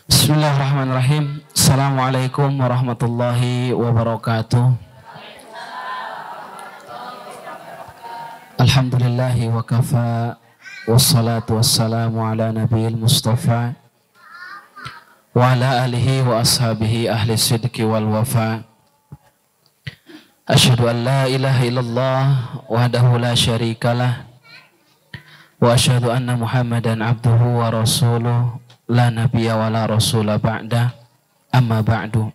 Bismillahirrahmanirrahim. Assalamualaikum warahmatullahi wabarakatuh. Alhamdulillahi wa kafa. Wassalatu wassalamu ala nabiyil mustafa wa ala alihi wa ashabihi ahli sidqi wal wafa. Asyhadu an la ilaha illallah wahdahu la syarikalah wa asyhadu anna Muhammadan abduhu wa rasuluh la nabiyya wa la rasula ba'da, amma ba'du.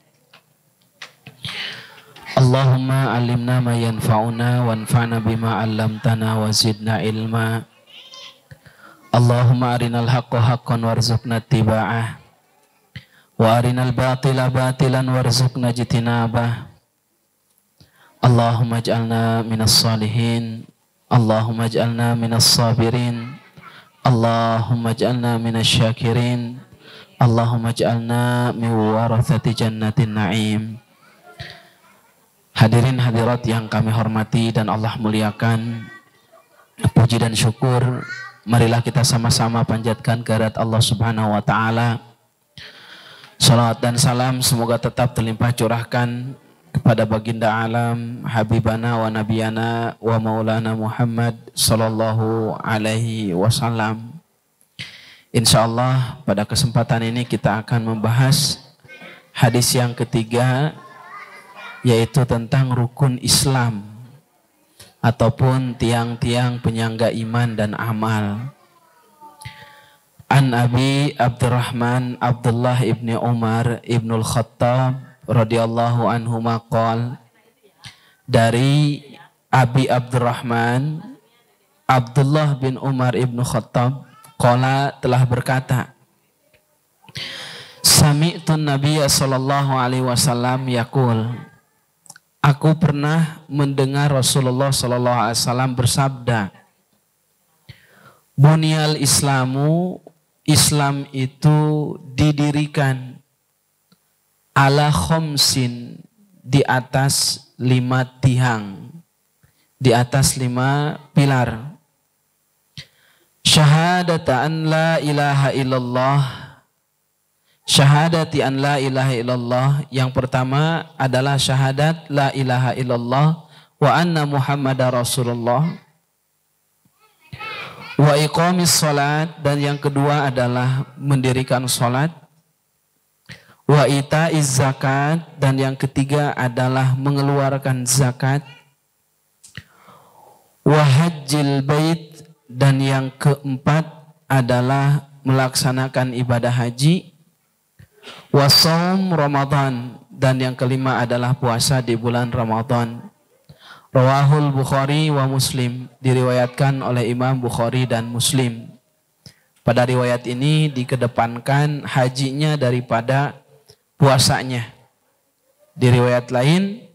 Allahumma alimna ma yanfa'una wanfa'na bima 'allamtana wa zidna ilma. Allahumma arinal haqqa haqqan warzuqna ittiba'ah wa arinal batila batilan warzuqna ijtinabah. Allahumma ij'alna minas salihin, Allahumma ij'alna minas sabirin, Allahumma ij'alna minasy syakirin, Allahumma ij'alna min warathati jannatin na'im. Hadirin hadirat yang kami hormati dan Allah muliakan, puji dan syukur marilah kita sama-sama panjatkan kehadirat Allah Subhanahu wa taala. Salawat dan salam semoga tetap terlimpah curahkan kepada baginda alam habibana wa nabiyana wa maulana Muhammad sallallahu alaihi wasallam. Insyaallah pada kesempatan ini kita akan membahas hadis yang ketiga, yaitu tentang rukun Islam ataupun tiang-tiang penyangga iman dan amal. An Abi Abdurrahman Abdullah ibni Umar ibnul Khattab radhiyallahu anhu maqal, dari Abi Abdurrahman Abdullah bin Umar ibnu Khattab qala telah berkata, sami'tun Nabiyya sallallahu alaihi wasallam yaqul, aku pernah mendengar Rasulullah sallallahu alaihi wasallam bersabda, bunyal Islamu, Islam itu didirikan ala khomsin, di atas 5 tiang, di atas 5 pilar. Syahadata an la ilaha illallah, syahadati an la ilaha illallah, yang pertama adalah syahadat la ilaha illallah wa anna Muhammadar Rasulullah, wa iqamis salat, dan yang kedua adalah mendirikan salat, wa ita'iz zakat, dan yang ketiga adalah mengeluarkan zakat, wa hajjil bait, dan yang keempat adalah melaksanakan ibadah haji, wa shaum Ramadan, dan yang kelima adalah puasa di bulan Ramadan. Rawahul Bukhari wa Muslim, diriwayatkan oleh Imam Bukhari dan Muslim. Pada riwayat ini dikedepankan hajinya daripada puasanya. Di riwayat lain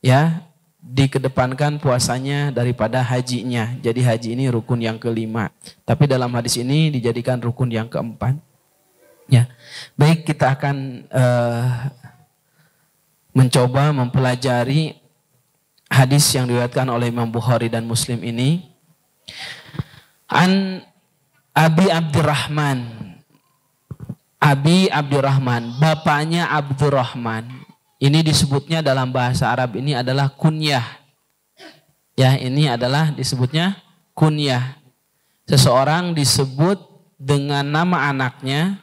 ya dikedepankan puasanya daripada hajinya. Jadi haji ini rukun yang kelima. Tapi dalam hadis ini dijadikan rukun yang keempat. Ya, baik, kita akan mencoba mempelajari hadis yang diriwayatkan oleh Imam Bukhari dan Muslim ini. An Abi Abdurrahman, Abi Abdurrahman, bapaknya Abdurrahman. Ini disebutnya dalam bahasa Arab ini adalah kunyah. Ya, ini adalah disebutnya kunyah. Seseorang disebut dengan nama anaknya,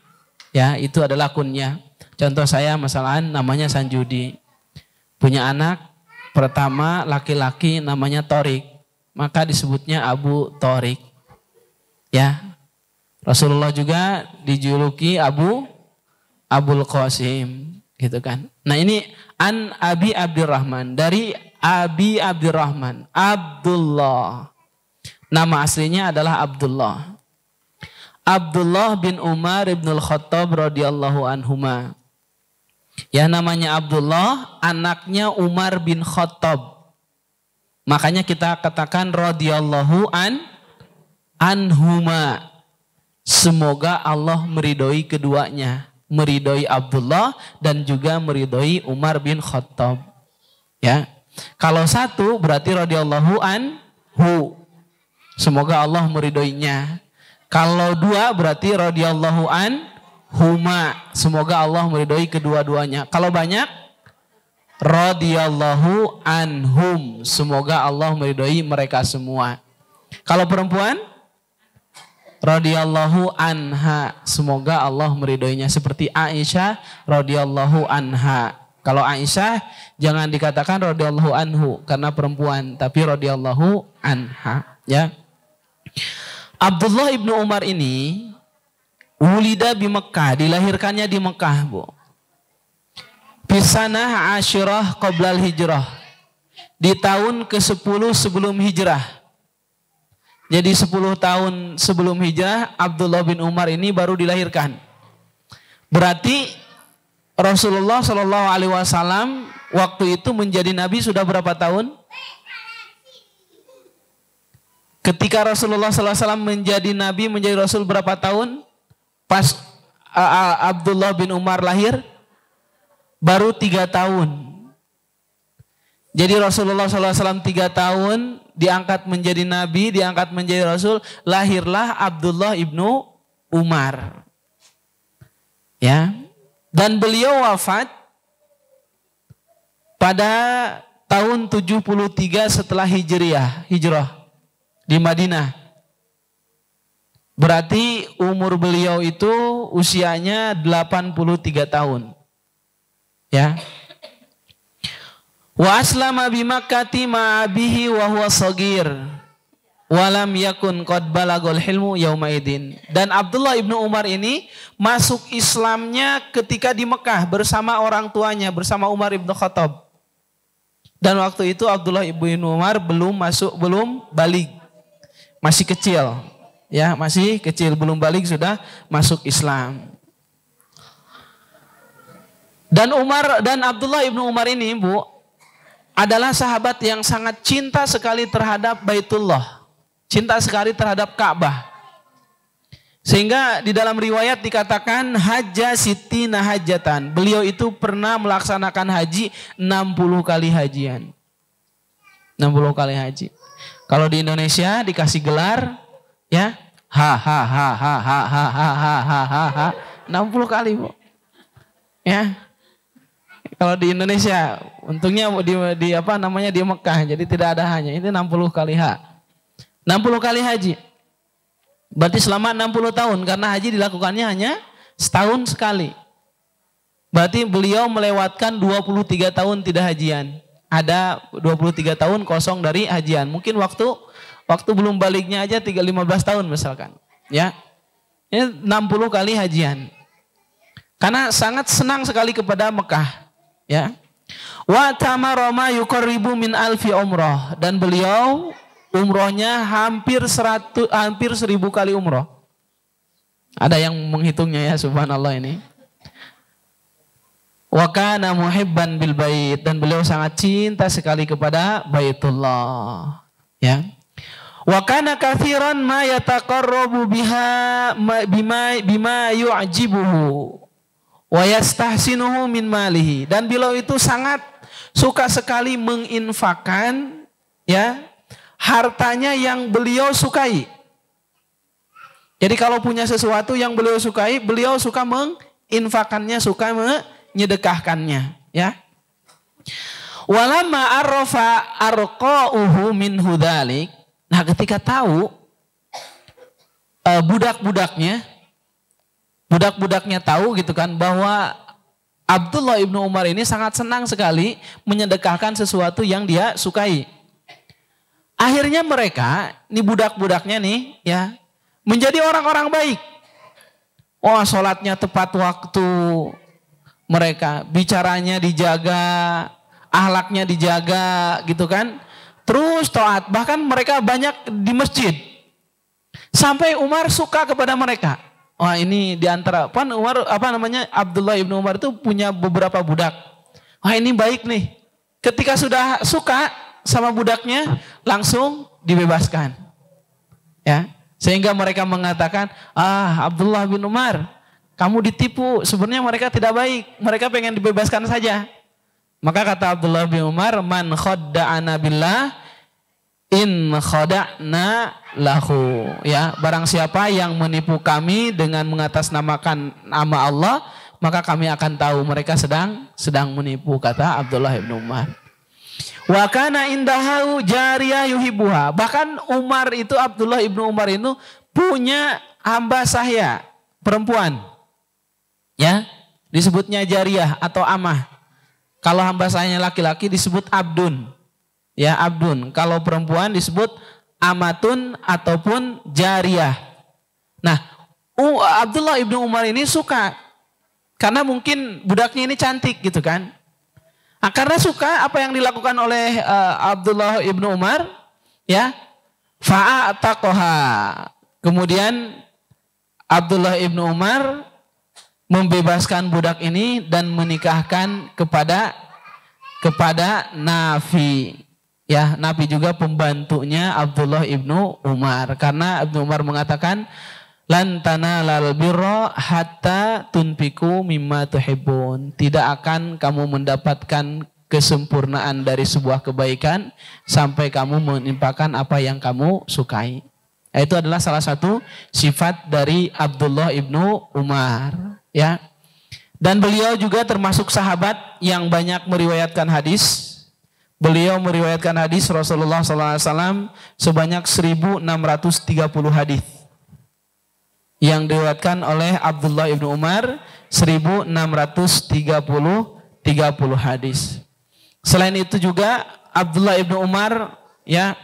ya, itu adalah kunyah. Contoh saya misalnya namanya Sanjudi. Punya anak pertama laki-laki namanya Torik, maka disebutnya Abu Torik. Ya. Rasulullah juga dijuluki Abul Qasim, gitu kan. Nah, ini an Abi Abdurrahman, dari Abi Abdurrahman Abdullah. Nama aslinya adalah Abdullah. Abdullah bin Umar ibnul Khattab radhiyallahu anhuma. Ya, namanya Abdullah, anaknya Umar bin Khattab. Makanya kita katakan radhiyallahu anhuma. Semoga Allah meridhoi keduanya, meridhoi Abdullah dan juga meridhoi Umar bin Khattab. Ya, kalau satu berarti radhiyallahu anhu, semoga Allah meridhoinya. Kalau dua berarti radhiyallahu huma, semoga Allah meridhoi kedua-duanya. Kalau banyak, radhiyallahu anhum, semoga Allah meridhoi mereka semua. Kalau perempuan, radhiyallahu anha, semoga Allah meridhoinya, seperti Aisyah radhiyallahu anha. Kalau Aisyah jangan dikatakan radhiyallahu anhu karena perempuan, tapi radhiyallahu anha, ya. Abdullah ibnu Umar ini wulida di Mekah, dilahirkannya di Mekah, Bu. Pisanah Asyirah qoblal hijrah, di tahun ke-10 sebelum hijrah. Jadi 10 tahun sebelum hijrah Abdullah bin Umar ini baru dilahirkan. Berarti Rasulullah Shallallahu Alaihi Wasallam waktu itu menjadi nabi sudah berapa tahun? Ketika Rasulullah Sallallahu Alaihi Wasallam menjadi nabi, menjadi rasul berapa tahun? Pas Abdullah bin Umar lahir, baru 3 tahun. Jadi Rasulullah Sallallahu Alaihi Wasallam 3 tahun diangkat menjadi nabi, diangkat menjadi rasul, lahirlah Abdullah ibnu Umar. Ya. Dan beliau wafat pada tahun 73 setelah hijrah di Madinah. Berarti umur beliau itu usianya 83 tahun. Ya. Wa aslama bi Makkati ma'abihi wa huwa shagir. Walam yakun qad balagul hilmu yaumaidin. Dan Abdullah ibnu Umar ini masuk Islamnya ketika di Mekah bersama orang tuanya, bersama Umar ibnu Khattab. Dan waktu itu Abdullah ibnu Umar belum balik, masih kecil, ya masih kecil, belum balik sudah masuk Islam. Dan Abdullah ibnu Umar ini, Bu, adalah sahabat yang sangat cinta sekali terhadap Baitullah. Cinta sekali terhadap Ka'bah. Sehingga di dalam riwayat dikatakan hajja sittina hajjatan. Beliau itu pernah melaksanakan haji 60 kali hajian. 60 kali haji. Kalau di Indonesia dikasih gelar, ya, 60 kali, Bu. Ya. Kalau di Indonesia, untungnya di Mekah, jadi tidak ada hanya. Ini 60 kali 60 kali haji. Berarti selama 60 tahun, karena haji dilakukannya hanya setahun sekali. Berarti beliau melewatkan 23 tahun tidak hajian. Ada 23 tahun kosong dari hajian. Mungkin waktu belum baliknya aja 15 tahun misalkan. Ya. Ini 60 kali hajian. Karena sangat senang sekali kepada Mekah. Ya. Wa tamara ma yuqarribu min alfi umrah. Dan beliau umrohnya hampir 1000 kali umroh. Ada yang menghitungnya, ya, subhanallah ini. Wa kana muhibban bil bait, dan beliau sangat cinta sekali kepada Baitullah, ya. Wa kana katsiran ma yataqarrabu biha bima yu'jibuhu wa yastahsinuhu min malihi, dan beliau itu sangat suka sekali menginfakkan, ya, hartanya yang beliau sukai. Jadi kalau punya sesuatu yang beliau sukai, beliau suka menginfakannya, suka menyedekahkannya, ya. Walamma arrafa arqa'uhu min hudzalik. Nah, ketika tahu budak-budaknya tahu gitu kan bahwa Abdullah ibnu Umar ini sangat senang sekali menyedekahkan sesuatu yang dia sukai. Akhirnya mereka, nih budak-budaknya nih, ya, menjadi orang-orang baik. Oh, sholatnya tepat waktu, mereka bicaranya dijaga, akhlaknya dijaga, gitu kan. Terus taat, bahkan mereka banyak di masjid. Sampai Umar suka kepada mereka. Wah, ini diantara Abdullah ibnu Umar itu punya beberapa budak. Wah, ini baik nih. Ketika sudah suka sama budaknya, langsung dibebaskan, ya. Sehingga mereka mengatakan, Abdullah bin Umar, kamu ditipu. Sebenarnya mereka tidak baik, mereka pengen dibebaskan saja. Maka kata Abdullah bin Umar, man khadda'ana billah in khada'na lahu, ya, barang siapa yang menipu kami dengan mengatasnamakan nama Allah, maka kami akan tahu mereka sedang menipu, kata Abdullah ibn Umar. Wa kana indahu jariyah yuhibbuha, bahkan Umar itu, Abdullah ibn Umar itu punya hamba sahaya perempuan, ya, disebutnya jariyah atau amah. Kalau hamba sahanya laki-laki disebut abdun, ya, abdun. Kalau perempuan disebut amatun ataupun jariyah. Nah, Abdullah ibnu Umar ini suka, karena mungkin budaknya ini cantik gitu kan. Nah, karena suka, apa yang dilakukan oleh Abdullah ibnu Umar, ya, fa'ataqoha. Kemudian Abdullah ibnu Umar membebaskan budak ini dan menikahkan kepada Nafi. Ya, Nabi juga pembantunya Abdullah ibnu Umar. Karena Ibnu Umar mengatakan, lan tanalal birra hatta tunfiqu mimma tuhibbun. Tidak akan kamu mendapatkan kesempurnaan dari sebuah kebaikan sampai kamu menginfakkan apa yang kamu sukai. Itu adalah salah satu sifat dari Abdullah ibnu Umar. Ya, dan beliau juga termasuk sahabat yang banyak meriwayatkan hadis. Beliau meriwayatkan hadis Rasulullah SAW sebanyak 1.630 hadis yang diriwayatkan oleh Abdullah ibnu Umar, 1.630 hadis. Selain itu juga Abdullah ibnu Umar, ya,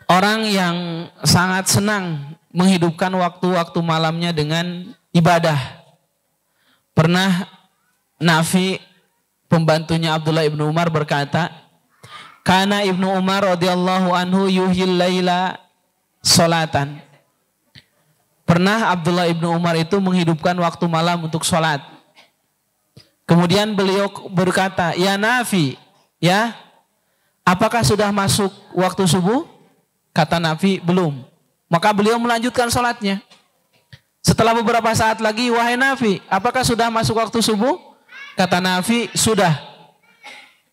orang yang sangat senang menghidupkan waktu-waktu malamnya dengan ibadah. Pernah Nafi, pembantunya Abdullah ibnu Umar, berkata, kana Ibnu Umar radhiyallahu anhu yuhyil laila solatan. Pernah Abdullah ibnu Umar itu menghidupkan waktu malam untuk sholat. Kemudian beliau berkata, ya Nafi, ya, apakah sudah masuk waktu subuh? Kata Nafi, belum. Maka beliau melanjutkan sholatnya. Setelah beberapa saat lagi, wahai Nafi, apakah sudah masuk waktu subuh? Kata Nafi, sudah.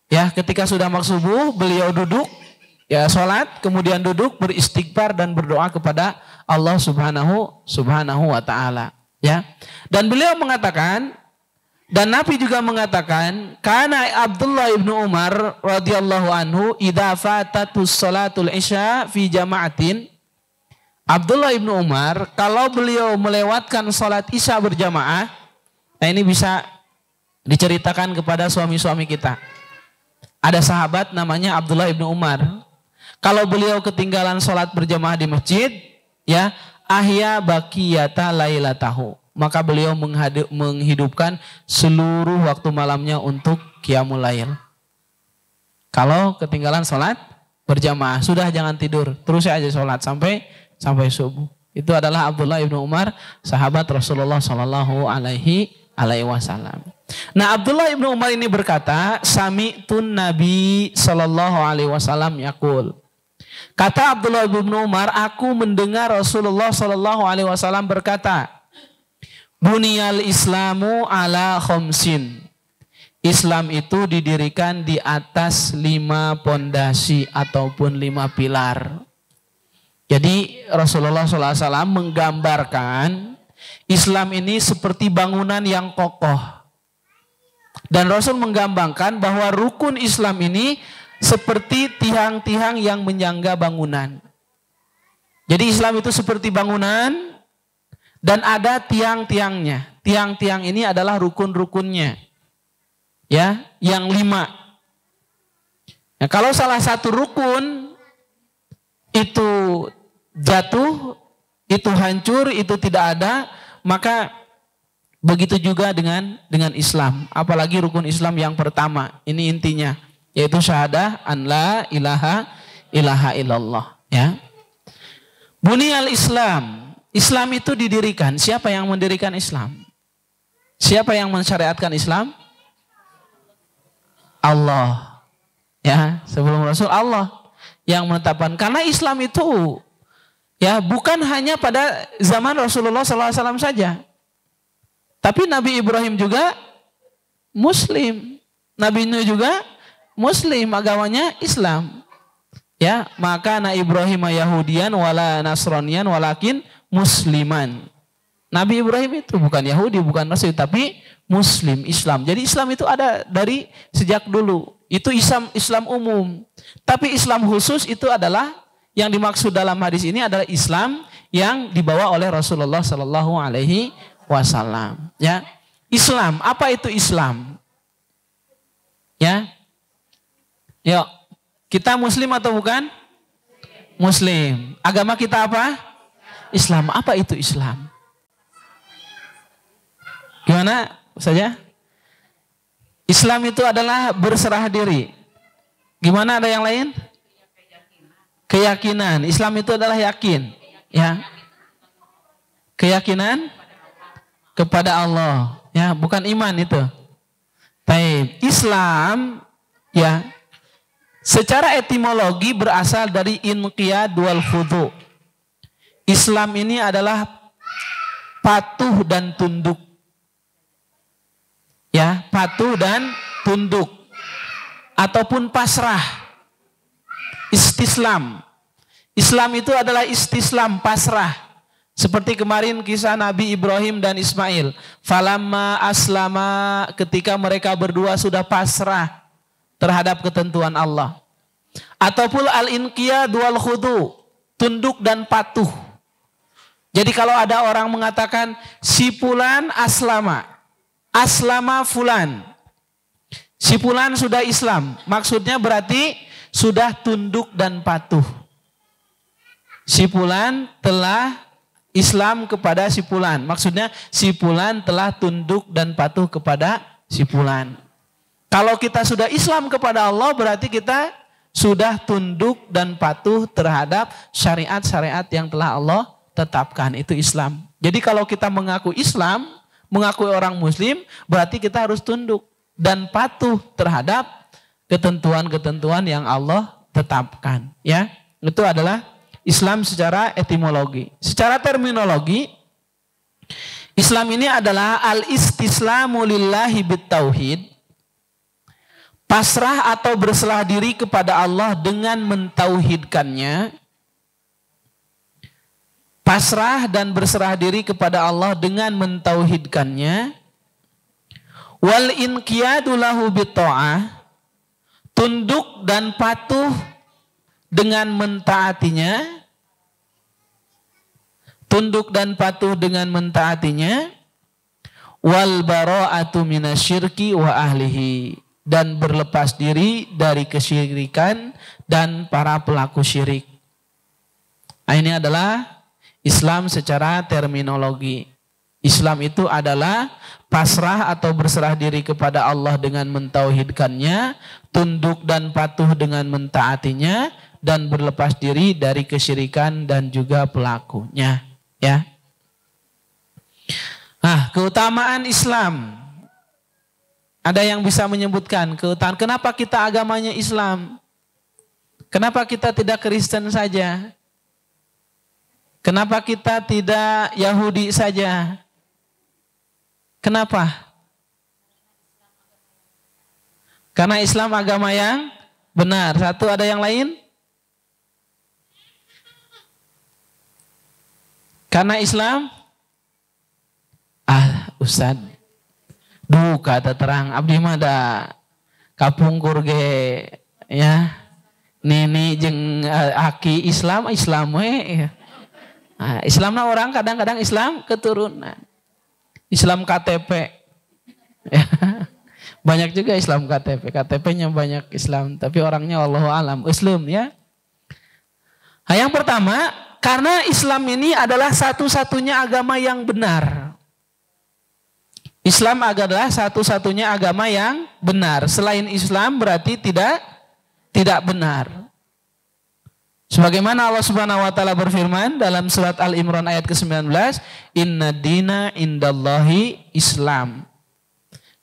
Ya, ketika sudah masuk subuh, beliau duduk, ya, sholat, kemudian duduk beristighfar dan berdoa kepada Allah Subhanahu wa taala, ya. Dan beliau mengatakan, dan Nabi juga mengatakan, kana Abdullah ibnu Umar radhiyallahu anhu idza fatatus salatul isya fi jama'atin. Abdullah ibnu Umar kalau beliau melewatkan sholat isya berjamaah, nah ini bisa diceritakan kepada suami-suami kita. Ada sahabat namanya Abdullah ibnu Umar. Kalau beliau ketinggalan sholat berjamaah di masjid, ya, ahya baqiyata lailatahu, maka beliau menghidupkan seluruh waktu malamnya untuk qiyamul lail. Kalau ketinggalan sholat berjamaah, sudah jangan tidur, terus aja sholat sampai subuh. Itu adalah Abdullah ibnu Umar, sahabat Rasulullah Shallallahu Alaihi Wasallam. Nah, Abdullah ibnu Umar ini berkata, sami'tun Nabi Shallallahu Alaihi Wasallam yaqul. Kata Abdullah ibnu Umar, aku mendengar Rasulullah Shallallahu Alaihi Wasallam berkata, buniyal Islamu ala khamsin. Islam itu didirikan di atas 5 pondasi ataupun 5 pilar. Jadi Rasulullah SAW menggambarkan Islam ini seperti bangunan yang kokoh. Dan Rasul menggambarkan bahwa rukun Islam ini seperti tiang-tiang yang menyangga bangunan. Jadi Islam itu seperti bangunan dan ada tiang-tiangnya. Tiang-tiang ini adalah rukun-rukunnya. Ya, yang 5. Nah, kalau salah satu rukun itu jatuh, itu hancur, itu tidak ada, maka begitu juga dengan Islam. Apalagi rukun Islam yang pertama, ini intinya, yaitu syahadah an la ilaha illallah, ya. Buniyal Islam. Islam itu didirikan. Siapa yang mendirikan Islam? Siapa yang mensyariatkan Islam? Allah. Ya, sebelum Rasul Allah yang menetapkan. Karena Islam itu, ya, bukan hanya pada zaman Rasulullah SAW saja. Tapi Nabi Ibrahim juga Muslim. Nabi Nuh juga Muslim, agamanya Islam. Ya, maka na Ibrahim Yahudian wala Nasranian walakin musliman. Nabi Ibrahim itu bukan Yahudi, bukan Nasrani, tapi Muslim, Islam. Jadi Islam itu ada dari sejak dulu. Itu Islam umum. Tapi Islam khusus itu adalah yang dimaksud dalam hadis ini adalah Islam yang dibawa oleh Rasulullah Sallallahu Alaihi Wasallam. Ya, Islam. Apa itu Islam? Ya, yuk. Kita Muslim atau bukan? Muslim. Agama kita apa? Islam. Apa itu Islam? Gimana saja? Islam itu adalah berserah diri. Gimana, ada yang lain? Keyakinan. Islam itu adalah yakin. Ya. Keyakinan kepada Allah. Ya, bukan iman itu. Baik. Islam, ya, secara etimologi berasal dari inqiyad wal khudu. Islam ini adalah patuh dan tunduk. Ya, patuh dan tunduk. Ataupun pasrah. Istislam. Islam itu adalah istislam, pasrah. Seperti kemarin kisah Nabi Ibrahim dan Ismail. Falamma aslama, ketika mereka berdua sudah pasrah terhadap ketentuan Allah. Ataupun al-inqiyad wal khudu, tunduk dan patuh. Jadi kalau ada orang mengatakan si fulan aslama, aslama fulan, si fulan sudah Islam, maksudnya berarti sudah tunduk dan patuh. Si fulan telah Islam kepada si fulan, maksudnya si fulan telah tunduk dan patuh kepada si fulan. Kalau kita sudah Islam kepada Allah, berarti kita sudah tunduk dan patuh terhadap syariat-syariat yang telah Allah tetapkan. Itu Islam. Jadi kalau kita mengaku Islam, mengakui orang Muslim, berarti kita harus tunduk dan patuh terhadap ketentuan-ketentuan yang Allah tetapkan. Ya, itu adalah Islam secara etimologi. Secara terminologi, Islam ini adalah al-istislamu lillahi bitauhid. Pasrah atau berserah diri kepada Allah dengan mentauhidkannya. Pasrah dan berserah diri kepada Allah dengan mentauhidkannya. Wal inqiyadu lahu bitta'ah. Tunduk dan patuh dengan mentaatinya. Tunduk dan patuh dengan mentaatinya. Wal bara'atu minasyirki wa ahlihi. Dan berlepas diri dari kesyirikan dan para pelaku syirik. Nah, ini adalah Islam secara terminologi. Islam itu adalah pasrah atau berserah diri kepada Allah dengan mentauhidkannya, tunduk dan patuh dengan mentaatinya, dan berlepas diri dari kesyirikan dan juga pelakunya. Ya. Nah, keutamaan Islam. Ada yang bisa menyebutkan keutamaan. Kenapa kita agamanya Islam? Kenapa kita tidak Kristen saja? Kenapa kita tidak Yahudi saja? Kenapa? Karena Islam agama yang benar. Satu, ada yang lain? Karena Islam? Ustadz. Duh, kata terang abdi mah da kapungkur ge ya. Nini jeung aki Islam we. Nah, Islamna orang kadang-kadang Islam keturunan. Islam KTP. Ya. Banyak juga Islam KTP. KTP-nya banyak Islam, tapi orangnya wallahu alam Muslim ya. Nah, yang pertama, karena Islam ini adalah satu-satunya agama yang benar. Islam adalah satu-satunya agama yang benar. Selain Islam berarti tidak benar. Sebagaimana Allah Subhanahu wa taala berfirman dalam surat Al-Imran ayat ke-19, "Inna dina indallahi Islam."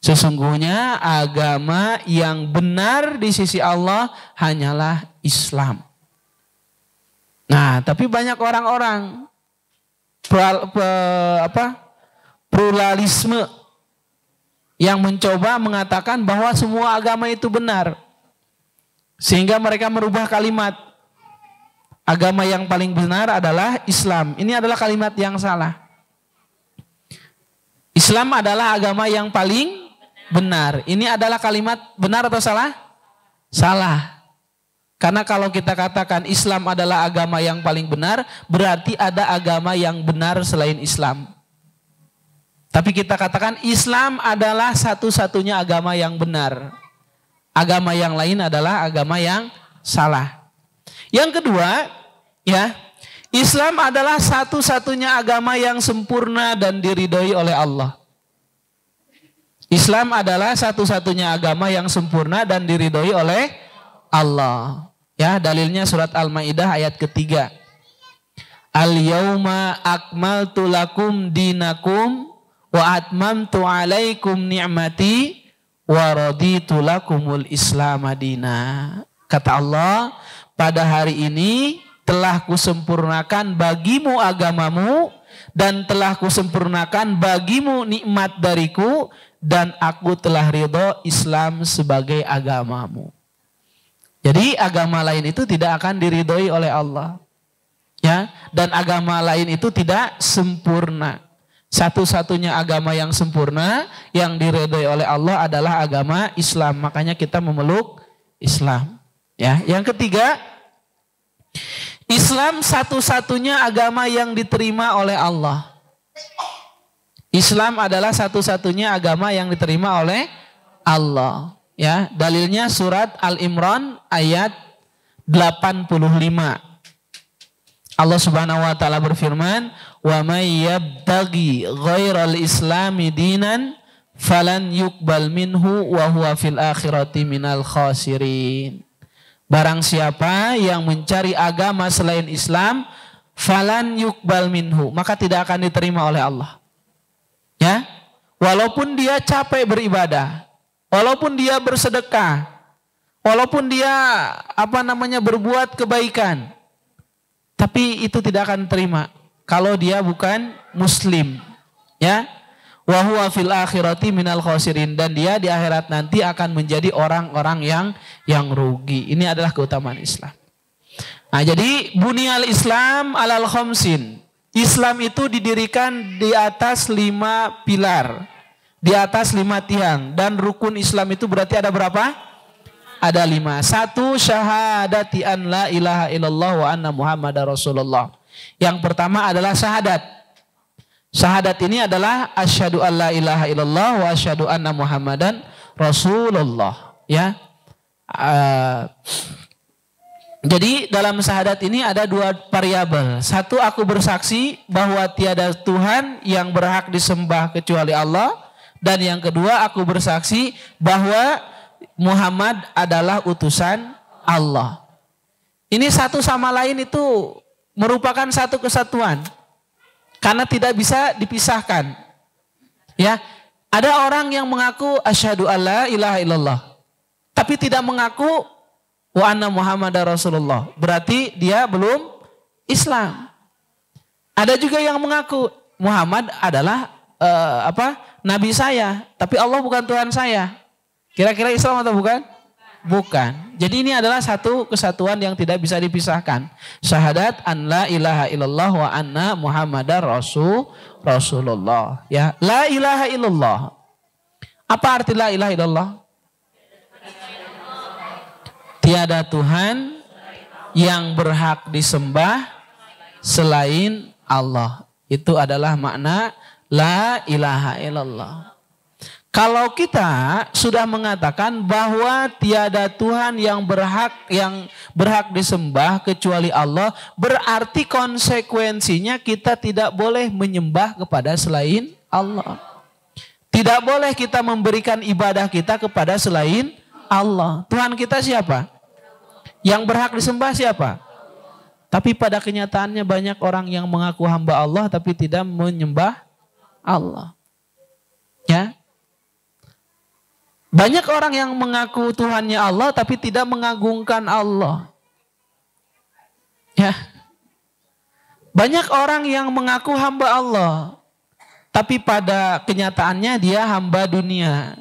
Sesungguhnya agama yang benar di sisi Allah hanyalah Islam. Nah, tapi banyak orang-orang pluralisme yang mencoba mengatakan bahwa semua agama itu benar. Sehingga mereka merubah kalimat. Agama yang paling benar adalah Islam. Ini adalah kalimat yang salah. Islam adalah agama yang paling benar. Ini adalah kalimat benar atau salah? Salah. Karena kalau kita katakan Islam adalah agama yang paling benar, berarti ada agama yang benar selain Islam. Tapi kita katakan Islam adalah satu-satunya agama yang benar. Agama yang lain adalah agama yang salah. Yang kedua, ya, Islam adalah satu-satunya agama yang sempurna dan diridhoi oleh Allah. Islam adalah satu-satunya agama yang sempurna dan diridhoi oleh Allah. Ya, dalilnya surat Al-Maidah ayat ketiga. Al-yauma akmaltu lakum dinakum wa atmamtu alaikum ni'mati wa raditu lakumul Islam madina. Kata Allah, pada hari ini telah kusempurnakan bagimu agamamu dan telah kusempurnakan bagimu nikmat dariku dan aku telah ridho Islam sebagai agamamu. Jadi agama lain itu tidak akan diridhoi oleh Allah. Ya, dan agama lain itu tidak sempurna. Satu-satunya agama yang sempurna yang diridhoi oleh Allah adalah agama Islam. Makanya kita memeluk Islam. Ya, yang ketiga, Islam satu-satunya agama yang diterima oleh Allah. Islam adalah satu-satunya agama yang diterima oleh Allah. Ya, dalilnya surat Al-Imran ayat 85. Allah Subhanahu wa taala berfirman, "Wa may yabtaghi ghairal islami dinan falan yuqbal minhu wa huwa fil akhirati minal khasirin." Barang siapa yang mencari agama selain Islam, falan yuqbal minhu, maka tidak akan diterima oleh Allah. Ya, walaupun dia capek beribadah, walaupun dia bersedekah, walaupun dia berbuat kebaikan, tapi itu tidak akan diterima kalau dia bukan Muslim. Ya, wa huwa fil akhirati minal khasirin, dan dia di akhirat nanti akan menjadi orang-orang yang rugi. Ini adalah keutamaan Islam. Nah, jadi bunyal Islam alal khamsin. Islam itu didirikan di atas 5 pilar, di atas 5 tiang, dan rukun Islam itu berarti ada berapa? Ada 5. 1, syahadati an la ilaha illallah wa anna muhammadar rasulullah. Yang pertama adalah syahadat. Syahadat ini adalah asyhadu an la ilaha illallah wa asyhadu anna muhammadan rasulullah. Ya. Jadi dalam syahadat ini ada 2 variabel. 1, aku bersaksi bahwa tiada Tuhan yang berhak disembah kecuali Allah. Dan yang kedua, aku bersaksi bahwa Muhammad adalah utusan Allah. Ini satu sama lain itu merupakan satu kesatuan. Karena tidak bisa dipisahkan. Ya, ada orang yang mengaku asyhadu alla ilaha illallah, tapi tidak mengaku wa anna muhammadar rasulullah. Berarti dia belum Islam. Ada juga yang mengaku Muhammad adalah nabi saya, tapi Allah bukan Tuhan saya. Kira-kira Islam atau bukan? Bukan. Jadi ini adalah satu kesatuan yang tidak bisa dipisahkan. Syahadat an la ilaha illallah wa anna muhammadar rasulullah. Ya, la ilaha illallah. Apa arti la ilaha illallah? Tiada Tuhan yang berhak disembah selain Allah. Itu adalah makna la ilaha illallah. Kalau kita sudah mengatakan bahwa tiada Tuhan yang berhak disembah kecuali Allah, berarti konsekuensinya kita tidak boleh menyembah kepada selain Allah. Tidak boleh kita memberikan ibadah kita kepada selain Allah. Tuhan kita siapa? Yang berhak disembah siapa? Tapi pada kenyataannya banyak orang yang mengaku hamba Allah tapi tidak menyembah Allah. Ya. Banyak orang yang mengaku Tuhannya Allah tapi tidak mengagungkan Allah. Ya. Banyak orang yang mengaku hamba Allah tapi pada kenyataannya dia hamba dunia,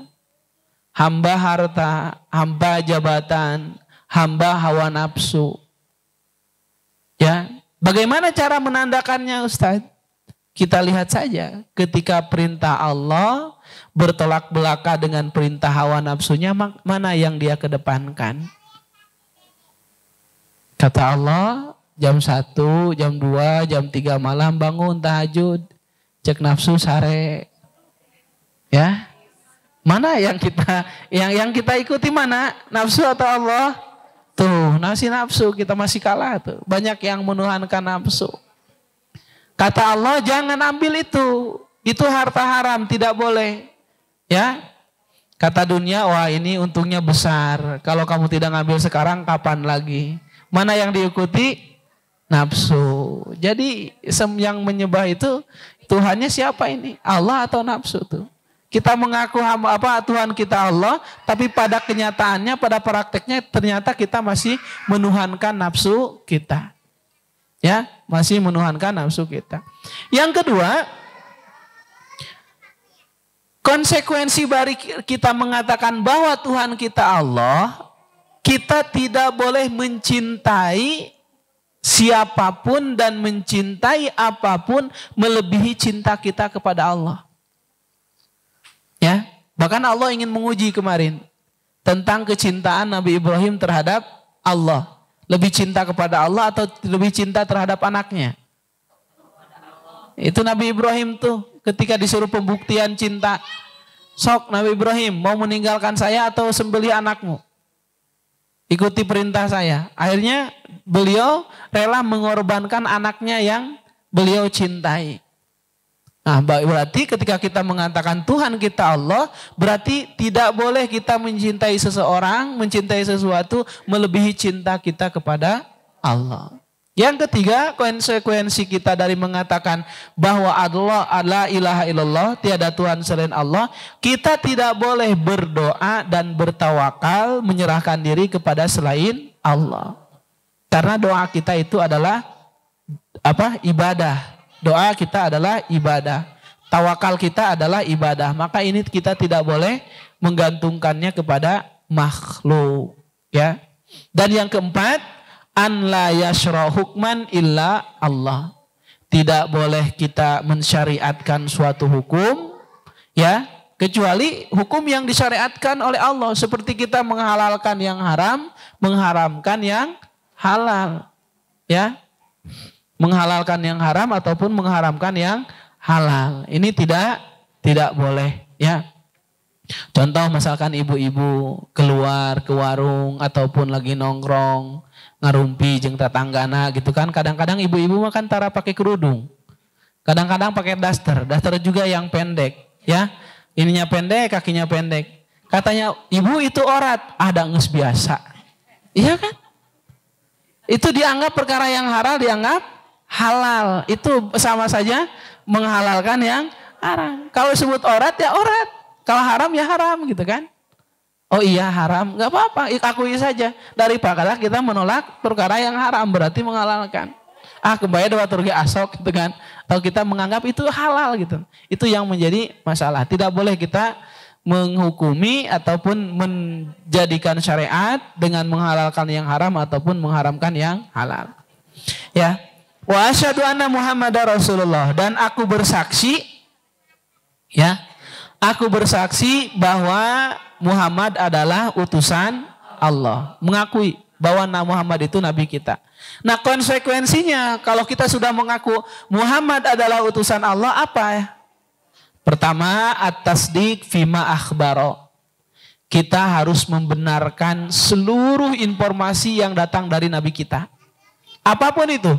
hamba harta, hamba jabatan, hamba hawa nafsu. Ya. Bagaimana cara menandakannya Ustaz? Kita lihat saja ketika perintah Allah bertolak belakang dengan perintah hawa nafsunya, mana yang dia kedepankan? Kata Allah, jam 1, jam 2, jam 3 malam bangun tahajud, cek nafsu sare. Ya. Mana yang kita ikuti mana? Nafsu atau Allah? Tuh, nafsu kita masih kalah tuh. Banyak yang menuhankan nafsu. Kata Allah, jangan ambil itu. Itu harta haram, tidak boleh. Ya. Kata dunia, wah ini untungnya besar. Kalau kamu tidak ngambil sekarang, kapan lagi? Mana yang diikuti? Nafsu. Jadi yang menyembah itu, Tuhannya siapa ini? Allah atau nafsu tuh? Kita mengaku Tuhan kita Allah, tapi pada kenyataannya, pada prakteknya ternyata kita masih menuhankan nafsu kita. Ya, masih menuhankan nafsu kita. Yang kedua, konsekuensi dari kita mengatakan bahwa Tuhan kita Allah, kita tidak boleh mencintai siapapun dan mencintai apapun melebihi cinta kita kepada Allah. Ya, bahkan Allah ingin menguji kemarin tentang kecintaan Nabi Ibrahim terhadap Allah. Lebih cinta kepada Allah atau lebih cinta terhadap anaknya? Itu Nabi Ibrahim tuh ketika disuruh pembuktian cinta. Sok Nabi Ibrahim, mau meninggalkan saya atau sembelih anakmu? Ikuti perintah saya. Akhirnya beliau rela mengorbankan anaknya yang beliau cintai. Nah, berarti ketika kita mengatakan Tuhan kita Allah, berarti tidak boleh kita mencintai seseorang, mencintai sesuatu melebihi cinta kita kepada Allah. Yang ketiga, konsekuensi kita dari mengatakan bahwa Allah adalah ilaha illallah, tiada Tuhan selain Allah, kita tidak boleh berdoa dan bertawakal menyerahkan diri kepada selain Allah. Karena doa kita itu adalah ibadah. Doa kita adalah ibadah. Tawakal kita adalah ibadah. Maka ini kita tidak boleh menggantungkannya kepada makhluk. Ya. Dan yang keempat, an la yasra hukman illa Allah. Tidak boleh kita mensyariatkan suatu hukum, ya, kecuali hukum yang disyariatkan oleh Allah. Seperti kita menghalalkan yang haram, mengharamkan yang halal. Ya. Menghalalkan yang haram ataupun mengharamkan yang halal. Ini tidak boleh, ya. Contoh misalkan ibu-ibu keluar ke warung ataupun lagi nongkrong, ngarumpi jeung tetanggana gitu kan. Kadang-kadang ibu-ibu makan tara pakai kerudung. Kadang-kadang pakai daster juga yang pendek, ya. Ininya pendek, kakinya pendek. Katanya, "Ibu itu orat." Ada geus biasa. Iya kan? Itu dianggap perkara yang halal, dianggap halal. Itu sama saja menghalalkan yang haram. Kalau sebut orat ya orat, kalau haram ya haram gitu kan. Oh iya haram, gak apa-apa, akui saja. Daripada kita menolak perkara yang haram, berarti menghalalkan. Kembali dua turgi asok gitu kan. Atau kita menganggap itu halal gitu. Itu yang menjadi masalah. Tidak boleh kita menghukumi ataupun menjadikan syariat dengan menghalalkan yang haram ataupun mengharamkan yang halal. Ya. Wa asyhadu anna Muhammadar Rasulullah, dan aku bersaksi, ya, aku bersaksi bahwa Muhammad adalah utusan Allah. Mengakui bahwa Muhammad itu nabi kita. Nah, konsekuensinya kalau kita sudah mengaku Muhammad adalah utusan Allah, apa? Pertama, at-tasdiq fima akhbaro. Kita harus membenarkan seluruh informasi yang datang dari nabi kita. Apapun itu.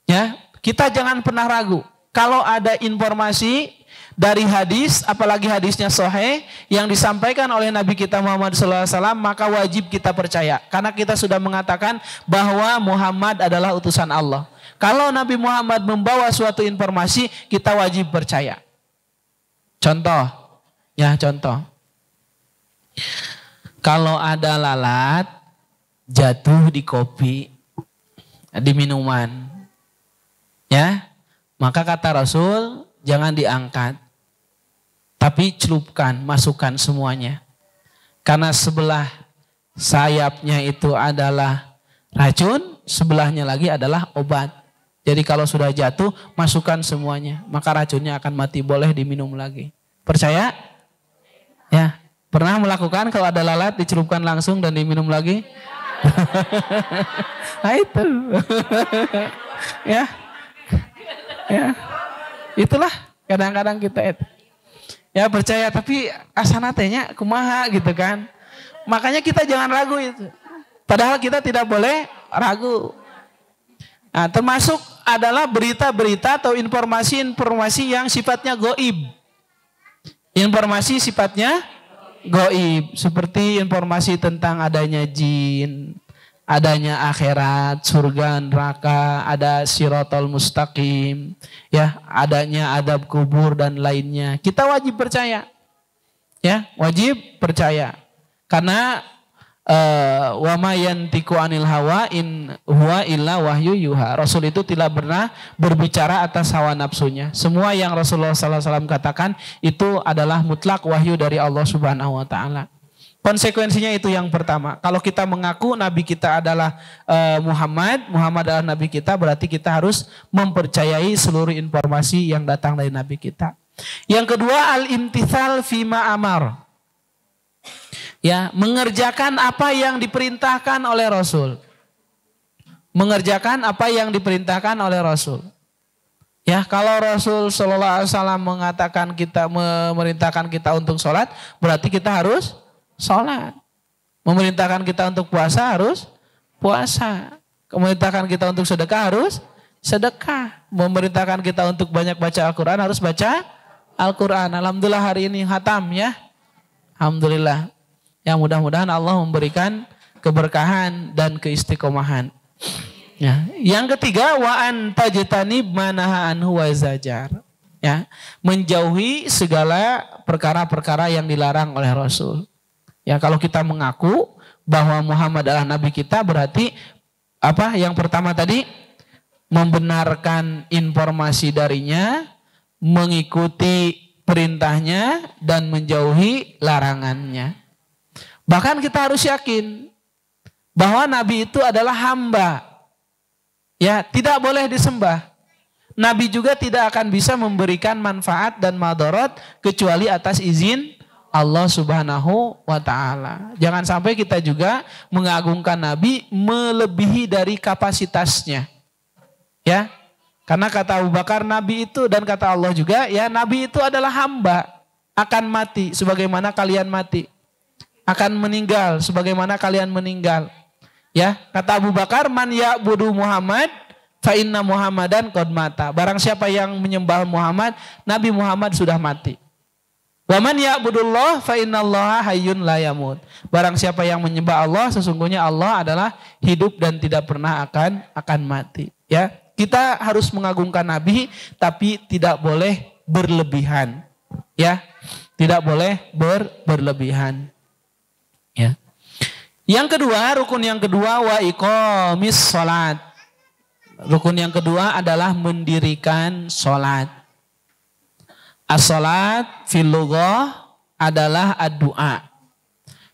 Ya, kita jangan pernah ragu. Kalau ada informasi dari hadis, apalagi hadisnya sahih yang disampaikan oleh Nabi kita Muhammad SAW, maka wajib kita percaya. Karena kita sudah mengatakan bahwa Muhammad adalah utusan Allah. Kalau Nabi Muhammad membawa suatu informasi, kita wajib percaya. Contoh, ya contoh. Kalau ada lalat jatuh di kopi, di minuman, ya, maka kata Rasul jangan diangkat, tapi celupkan, masukkan semuanya. Karena sebelah sayapnya itu adalah racun, sebelahnya lagi adalah obat. Jadi kalau sudah jatuh, masukkan semuanya. Maka racunnya akan mati, boleh diminum lagi. Percaya? Ya. Pernah melakukan kalau ada lalat dicelupkan langsung dan diminum lagi? Nah itu. Ya. Ya. Itulah kadang-kadang kita itu. Ya percaya, tapi asanatenya kumaha gitu kan. Makanya kita jangan ragu itu. Padahal kita tidak boleh ragu. Nah, termasuk adalah berita-berita atau informasi-informasi yang sifatnya goib. Informasi sifatnya goib. Seperti informasi tentang adanya jin, adanya akhirat, surga, neraka, ada sirotol mustaqim, ya, adanya adab kubur dan lainnya. Kita wajib percaya, ya, wajib percaya. Karena wa ma yantiqu anil hawa in huwa illa wahyu yuha. Rasul itu tidak pernah berbicara atas hawa nafsunya. Semua yang Rasulullah SAW katakan itu adalah mutlak wahyu dari Allah Subhanahu wa taala. Konsekuensinya itu yang pertama. Kalau kita mengaku Nabi kita adalah Muhammad adalah Nabi kita, berarti kita harus mempercayai seluruh informasi yang datang dari Nabi kita. Yang kedua, al-imtithal fima amar. Ya, mengerjakan apa yang diperintahkan oleh Rasul. Mengerjakan apa yang diperintahkan oleh Rasul. Ya, kalau Rasul Shallallahu Alaihi Wasallam mengatakan kita, memerintahkan kita untuk sholat, berarti kita harus sholat. Memerintahkan kita untuk puasa, harus puasa. Memerintahkan kita untuk sedekah, harus sedekah. Memerintahkan kita untuk banyak baca Al-Quran, harus baca Al-Quran. Alhamdulillah hari ini khatam ya. Alhamdulillah. Ya, mudah-mudahan Allah memberikan keberkahan dan keistiqomahan. Ya. Yang ketiga, wa antajtanib manaha anhu wa zajar. Ya, menjauhi segala perkara-perkara yang dilarang oleh Rasul. Ya, kalau kita mengaku bahwa Muhammad adalah Nabi kita, berarti apa? Yang pertama tadi, membenarkan informasi darinya, mengikuti perintahnya, dan menjauhi larangannya. Bahkan kita harus yakin bahwa Nabi itu adalah hamba. Ya, tidak boleh disembah. Nabi juga tidak akan bisa memberikan manfaat dan madarat kecuali atas izin Allah Subhanahu wa taala. Jangan sampai kita juga mengagungkan Nabi melebihi dari kapasitasnya. Ya. Karena kata Abu Bakar, Nabi itu, dan kata Allah juga, ya, Nabi itu adalah hamba, akan mati sebagaimana kalian mati. Akan meninggal sebagaimana kalian meninggal. Ya, kata Abu Bakar, man ya'budu Muhammad fa inna Muhammadan qad mata. Barang siapa yang menyembah Muhammad, Nabi Muhammad sudah mati. Wa man ya'budullah fa innallaha hayyun la yamut. Barang siapa yang menyembah Allah, sesungguhnya Allah adalah hidup dan tidak pernah akan mati. Ya, kita harus mengagungkan Nabi, tapi tidak boleh berlebihan. Ya, tidak boleh berlebihan. Ya. Yang kedua, rukun yang kedua, wa iqamis sholat. Rukun yang kedua adalah mendirikan sholat. As-sholat fil lughah adalah ad-du'a.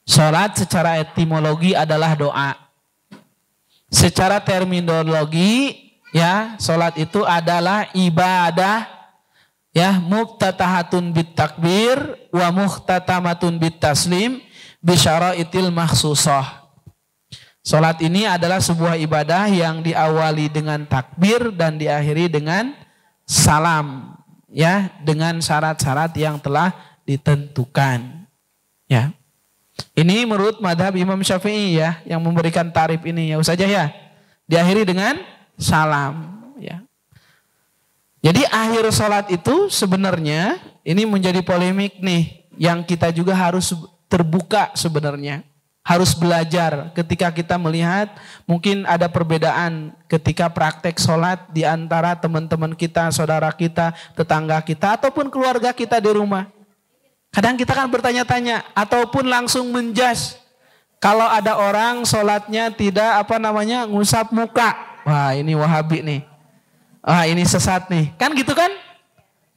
Sholat secara etimologi adalah doa. Secara terminologi, ya, sholat itu adalah ibadah, ya, muftatahatun bit takbir wa muhtatamatun bit taslim bisyaraitil mahsusah. Salat ini adalah sebuah ibadah yang diawali dengan takbir dan diakhiri dengan salam, ya, dengan syarat-syarat yang telah ditentukan. Ya. Ini menurut madhab Imam Syafi'i, ya, yang memberikan tarif ini, ya saja, ya. Diakhiri dengan salam, ya. Jadi akhir salat itu sebenarnya ini menjadi polemik nih, yang kita juga harus terbuka sebenarnya. Harus belajar ketika kita melihat mungkin ada perbedaan ketika praktek sholat di antara teman-teman kita, saudara kita, tetangga kita, ataupun keluarga kita di rumah. Kadang kita kan bertanya-tanya ataupun langsung menjas. Kalau ada orang sholatnya tidak ngusap muka. Wah, ini Wahabi nih. Wah, ini sesat nih. Kan gitu kan?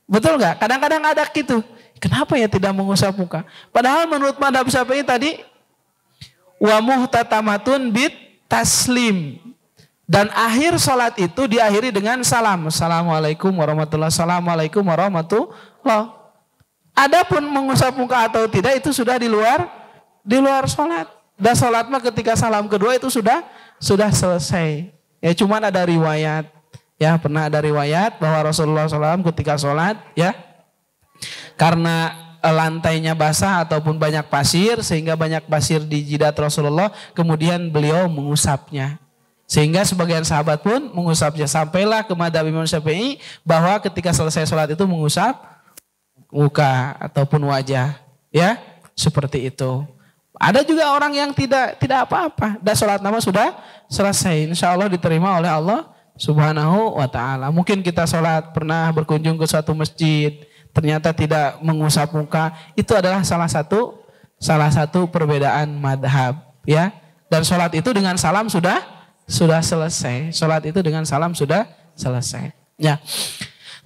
Betul nggak? Kadang-kadang ada gitu. Kenapa ya tidak mengusap muka? Padahal menurut madhab Syafi'i tadi, wa muhtatamatun bit taslim. Dan akhir sholat itu diakhiri dengan salam. Assalamualaikum warahmatullahi wabarakatuh. Assalamualaikum warahmatullahi wabarakatuh. Adapun mengusap muka atau tidak itu sudah di luar sholat. Dan sholat mah ketika salam kedua itu sudah selesai. Ya cuman ada riwayat. Ya pernah ada riwayat bahwa Rasulullah SAW ketika sholat ya. Karena lantainya basah ataupun banyak pasir. Sehingga banyak pasir di jidat Rasulullah. Kemudian beliau mengusapnya. Sehingga sebagian sahabat pun mengusapnya. Sampailah ke madhab Imam Syafi'i bahwa ketika selesai sholat itu mengusap muka ataupun wajah. Ya, seperti itu. Ada juga orang yang tidak apa-apa. Dan sholat nama sudah selesai. Insya Allah diterima oleh Allah Subhanahu wa ta'ala. Mungkin kita sholat pernah berkunjung ke suatu masjid. Ternyata tidak mengusap muka. Itu adalah salah satu perbedaan madhab. Ya. Dan sholat itu dengan salam sudah selesai. Sholat itu dengan salam sudah selesai. Ya.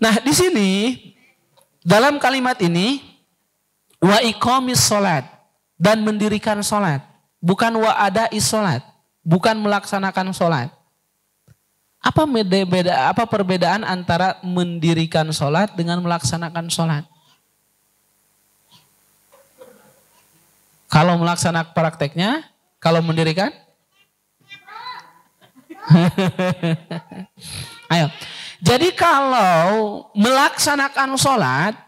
Nah di sini dalam kalimat ini wa iqamis sholat dan mendirikan sholat, bukan wa adai sholat, bukan melaksanakan sholat. Apa perbedaan antara mendirikan sholat dengan melaksanakan sholat? Kalau melaksanakan prakteknya, kalau mendirikan? Ayo. Jadi kalau melaksanakan sholat,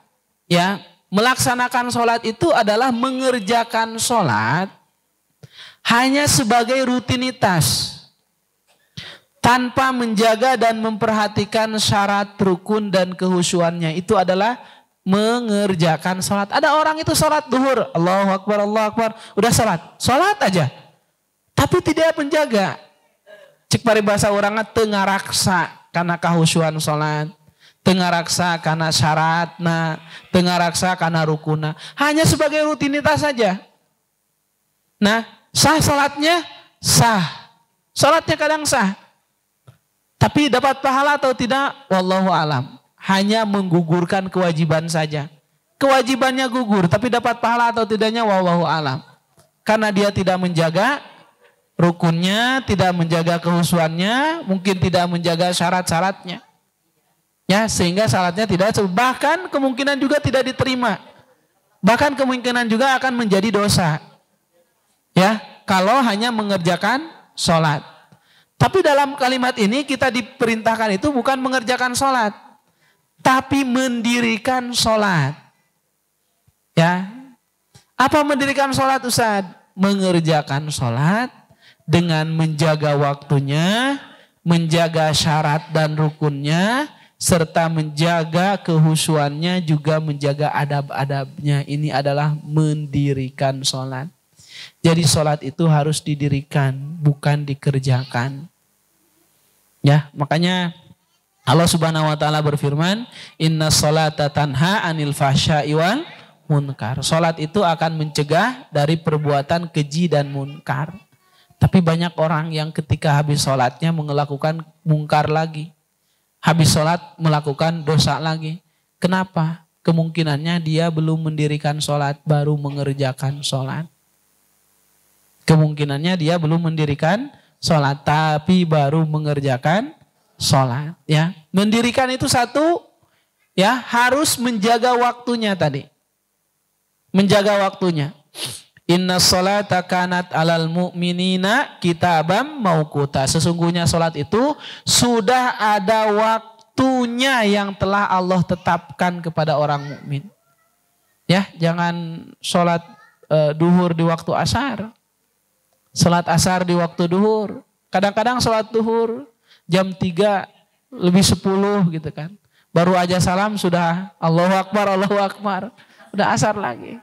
ya, melaksanakan sholat itu adalah mengerjakan sholat hanya sebagai rutinitas, tanpa menjaga dan memperhatikan syarat rukun dan kehusuannya. Itu adalah mengerjakan sholat. Ada orang itu sholat duhur, Allahu Akbar, udah sholat aja, tapi tidak menjaga. Cek paribasa orangnya tengah raksa karena kehusuan sholat, tengah raksa karena syaratna, tengah raksa karena rukuna. Hanya sebagai rutinitas saja. Nah, sah sholatnya? Sah. Sholatnya kadang sah. Tapi dapat pahala atau tidak? Wallahu alam. Hanya menggugurkan kewajiban saja. Kewajibannya gugur, tapi dapat pahala atau tidaknya? Wallahu alam. Karena dia tidak menjaga rukunnya, tidak menjaga kehusuannya, mungkin tidak menjaga syarat-syaratnya. Ya, sehingga syaratnya tidak, bahkan kemungkinan juga tidak diterima. Bahkan kemungkinan juga akan menjadi dosa. Ya, kalau hanya mengerjakan sholat. Tapi dalam kalimat ini kita diperintahkan itu bukan mengerjakan sholat, tapi mendirikan sholat. Ya, apa mendirikan sholat Ustaz? Mengerjakan sholat dengan menjaga waktunya, menjaga syarat dan rukunnya, serta menjaga kehusuannya, juga menjaga adab-adabnya. Ini adalah mendirikan sholat. Jadi sholat itu harus didirikan, bukan dikerjakan. Ya, makanya Allah Subhanahu wa taala berfirman, "Inna sholata tanha 'anil fahsya'i wal munkar." Sholat itu akan mencegah dari perbuatan keji dan munkar. Tapi banyak orang yang ketika habis sholatnya melakukan mungkar lagi. Habis sholat melakukan dosa lagi. Kenapa? Kemungkinannya dia belum mendirikan sholat, baru mengerjakan sholat. Kemungkinannya dia belum mendirikan sholat, tapi baru mengerjakan sholat. Ya, mendirikan itu satu, ya harus menjaga waktunya tadi. Menjaga waktunya. Inna sholata kanat alal mu'minina kitabam mauquta. Sesungguhnya sholat itu sudah ada waktunya yang telah Allah tetapkan kepada orang mukmin. Ya, jangan sholat duhur di waktu asar. Sholat asar di waktu duhur. Kadang-kadang sholat duhur jam 3 lebih 10 gitu kan. Baru aja salam sudah Allahu Akbar, Allahu Akbar. Udah asar lagi.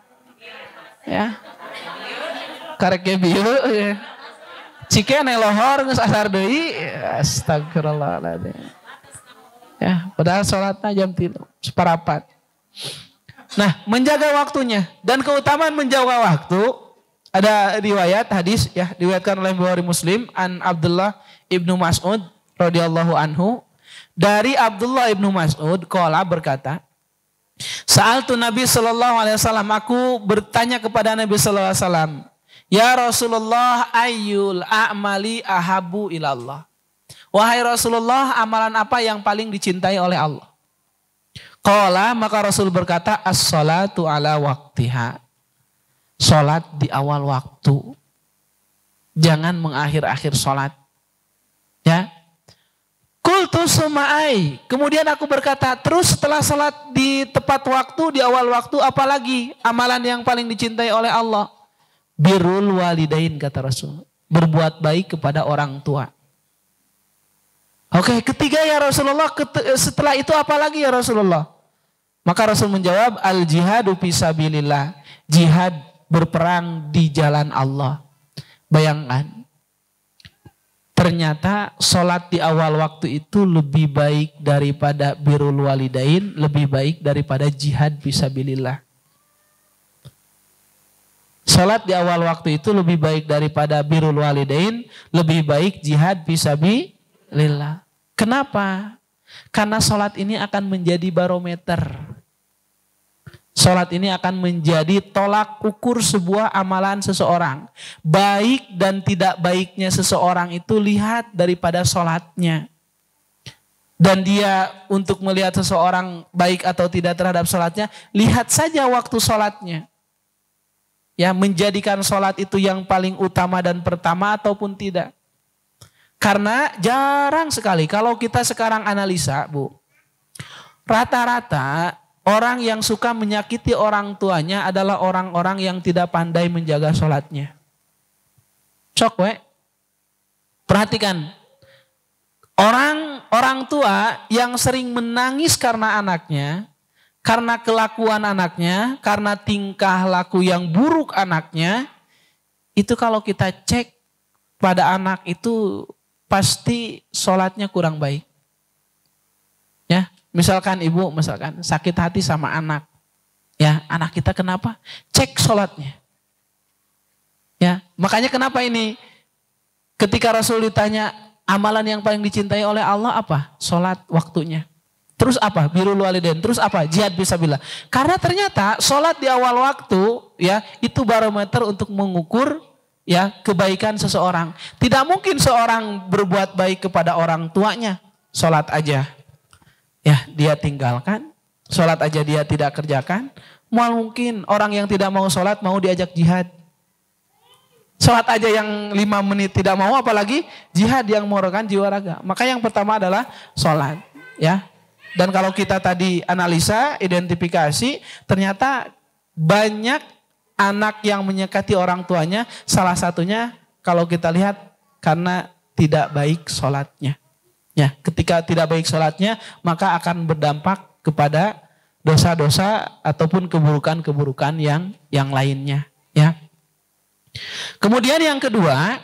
Ya. Karek bieu ya. Cike ane lohor geus asar deui. Astagfirullahaladzim. Ya, padahal sholatnya jam 3 separapat. Nah, menjaga waktunya dan keutamaan menjaga waktu, ada riwayat hadis ya, diriwayatkan oleh Bukhari Muslim an Abdullah ibnu Mas'ud radhiyallahu anhu. Dari Abdullah ibnu Mas'ud qala berkata, Sa'altu Nabi sallallahu alaihi wasallam, aku bertanya kepada Nabi sallallahu alaihi wasallam, ya Rasulullah, ayyul a'mali ahabu ilallah. Wahai Rasulullah, amalan apa yang paling dicintai oleh Allah? Qala, maka Rasul berkata, as-salatu ala waktiha. Salat di awal waktu. Jangan mengakhir-akhir salat. Ya. Qultu suma'ai. Kemudian aku berkata, terus setelah salat di tepat waktu, di awal waktu, apalagi amalan yang paling dicintai oleh Allah? Birrul walidain, kata Rasul. Berbuat baik kepada orang tua. Oke, ketiga ya Rasulullah, setelah itu apalagi ya Rasulullah? Maka Rasul menjawab, al-jihadu fisabilillah. Jihad, berperang di jalan Allah. Bayangkan, ternyata sholat di awal waktu itu lebih baik daripada birrul walidain, lebih baik daripada jihad fisabilillah. Sholat di awal waktu itu lebih baik daripada birrul walidain, lebih baik jihad fisabilillah. Kenapa? Karena sholat ini akan menjadi barometer. Sholat ini akan menjadi tolak ukur sebuah amalan seseorang. Baik dan tidak baiknya seseorang itu lihat daripada sholatnya. Dan dia untuk melihat seseorang baik atau tidak terhadap sholatnya, lihat saja waktu sholatnya. Ya, menjadikan sholat itu yang paling utama dan pertama ataupun tidak. Karena jarang sekali, kalau kita sekarang analisa, Bu, rata-rata orang yang suka menyakiti orang tuanya adalah orang-orang yang tidak pandai menjaga sholatnya. Cok we. Perhatikan. Orang tua yang sering menangis karena anaknya, karena kelakuan anaknya, karena tingkah laku yang buruk anaknya, itu kalau kita cek pada anak itu pasti sholatnya kurang baik. Ya. Misalkan ibu, sakit hati sama anak. Ya, anak kita kenapa? Cek sholatnya. Ya, makanya kenapa ini? Ketika Rasul ditanya, amalan yang paling dicintai oleh Allah apa? Sholat waktunya. Terus apa? Birrul walidain. Terus apa? Jihad fisabilillah. Karena ternyata sholat di awal waktu, ya, itu barometer untuk mengukur ya kebaikan seseorang. Tidak mungkin seorang berbuat baik kepada orang tuanya, sholat aja ya dia tinggalkan, sholat aja dia tidak kerjakan. Mal mungkin orang yang tidak mau sholat mau diajak jihad. Sholat aja yang 5 menit tidak mau, apalagi jihad yang mengorbankan jiwa raga. Maka yang pertama adalah sholat, ya. Dan kalau kita tadi analisa, identifikasi, ternyata banyak anak yang menyekati orang tuanya, salah satunya kalau kita lihat karena tidak baik sholatnya. Ya, ketika tidak baik sholatnya, maka akan berdampak kepada dosa-dosa ataupun keburukan-keburukan yang lainnya. Ya. Kemudian yang kedua,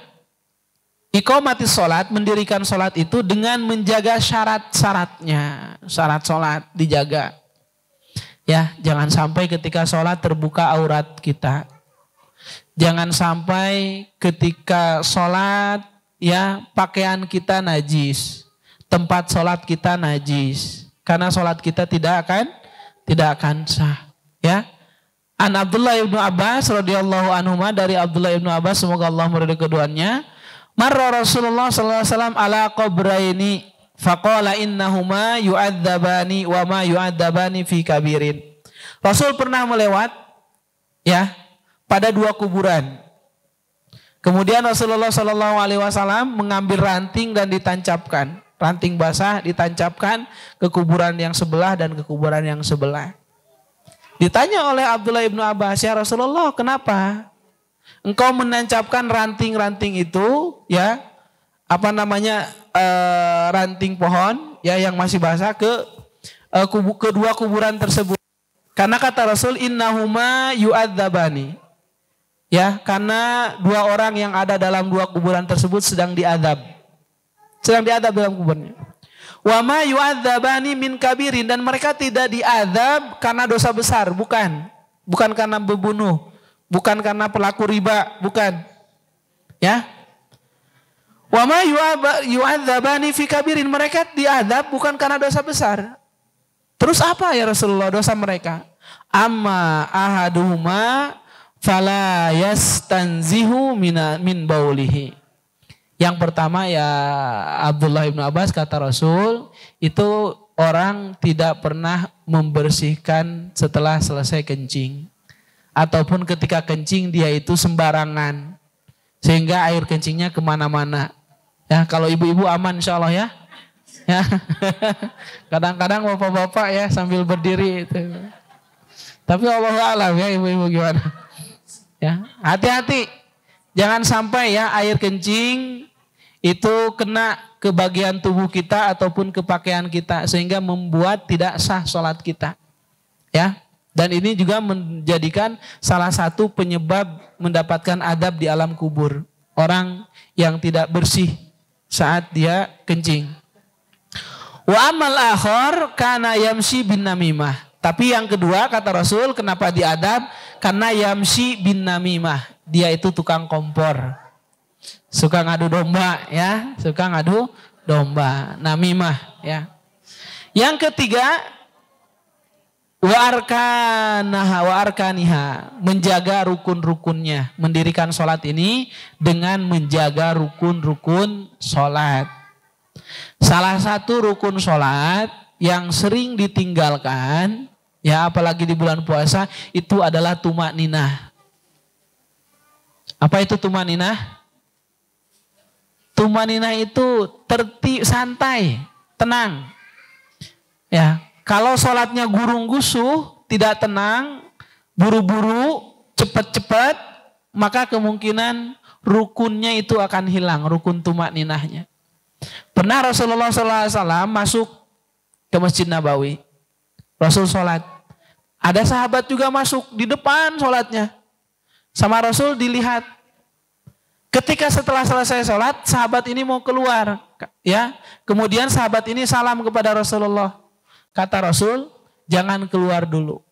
iqamatis sholat, mendirikan sholat itu dengan menjaga syarat-syaratnya. Syarat sholat dijaga. Ya, jangan sampai ketika sholat terbuka aurat kita. Jangan sampai ketika sholat ya pakaian kita najis. Tempat sholat kita najis, karena sholat kita tidak akan sah. Ya, An Abdullah ibnu Abbas radhiyallahu anhuma, dari Abdullah ibnu Abbas semoga Allah meridhai keduanya. Marra Rasulullah sallallahu alaihi wasallam ala qabraini faqala innahuma yu'adzabani wa ma yu'adzabani fi kabirin. Rasul pernah melewat ya pada 2 kuburan. Kemudian Rasulullah sallallahu alaihi wasallam mengambil ranting dan ditancapkan. Ranting basah ditancapkan ke kuburan yang sebelah dan ke kuburan yang sebelah. Ditanya oleh Abdullah ibnu Abbas, ya Rasulullah, kenapa engkau menancapkan ranting-ranting itu, ya ranting pohon, ya yang masih basah kedua kuburan tersebut? Karena kata Rasul, innahuma yu'adzabani. Ya, karena 2 orang yang ada dalam 2 kuburan tersebut sedang diadab dalam kuburnya. Wa ma yu'adzabani min kabirin, dan mereka tidak diadab karena dosa besar, bukan karena membunuh, bukan karena pelaku riba, bukan. Ya. Wa ma yu'adzabani fi kabirin, mereka diadab bukan karena dosa besar. Terus apa ya Rasulullah dosa mereka? Amma ahaduhuma fala yastanzihu min baulihi. Yang pertama ya Abdullah ibnu Abbas kata Rasul itu orang tidak pernah membersihkan setelah selesai kencing. Ataupun ketika kencing dia itu sembarangan. Sehingga air kencingnya kemana-mana. Ya, kalau ibu-ibu aman insya Allah ya. Ya. Kadang-kadang bapak-bapak ya sambil berdiri itu. Tapi Allah alam ya ibu-ibu gimana. Ya, hati-hati. Jangan sampai ya air kencing itu kena ke bagian tubuh kita ataupun ke pakaian kita sehingga membuat tidak sah sholat kita. Ya. Dan ini juga menjadikan salah satu penyebab mendapatkan adab di alam kubur. Orang yang tidak bersih saat dia kencing. Wa amal akhor kana yamshi bin namimah. Tapi yang kedua kata Rasul kenapa diadab? Karena yamshi bin namimah. Dia itu tukang kompor. Suka ngadu domba ya. Suka ngadu domba. Namimah ya. Yang ketiga wa arkaniha, menjaga rukun-rukunnya. Mendirikan sholat ini dengan menjaga rukun-rukun sholat. Salah satu rukun sholat yang sering ditinggalkan, ya apalagi di bulan puasa, itu adalah tumak ninah. Apa itu tumak ninah? Tumak ninah itu tertib, santai, tenang. Ya. Kalau sholatnya gurung-gusuh, tidak tenang, buru-buru, cepat-cepat, maka kemungkinan rukunnya itu akan hilang, rukun tumak ninahnya. Pernah Rasulullah SAW masuk ke Masjid Nabawi. Rasul sholat. Ada sahabat juga masuk di depan sholatnya. Sama Rasul dilihat. Ketika setelah selesai sholat, sahabat ini mau keluar. Ya, kemudian sahabat ini salam kepada Rasulullah. Kata Rasul, jangan keluar dulu.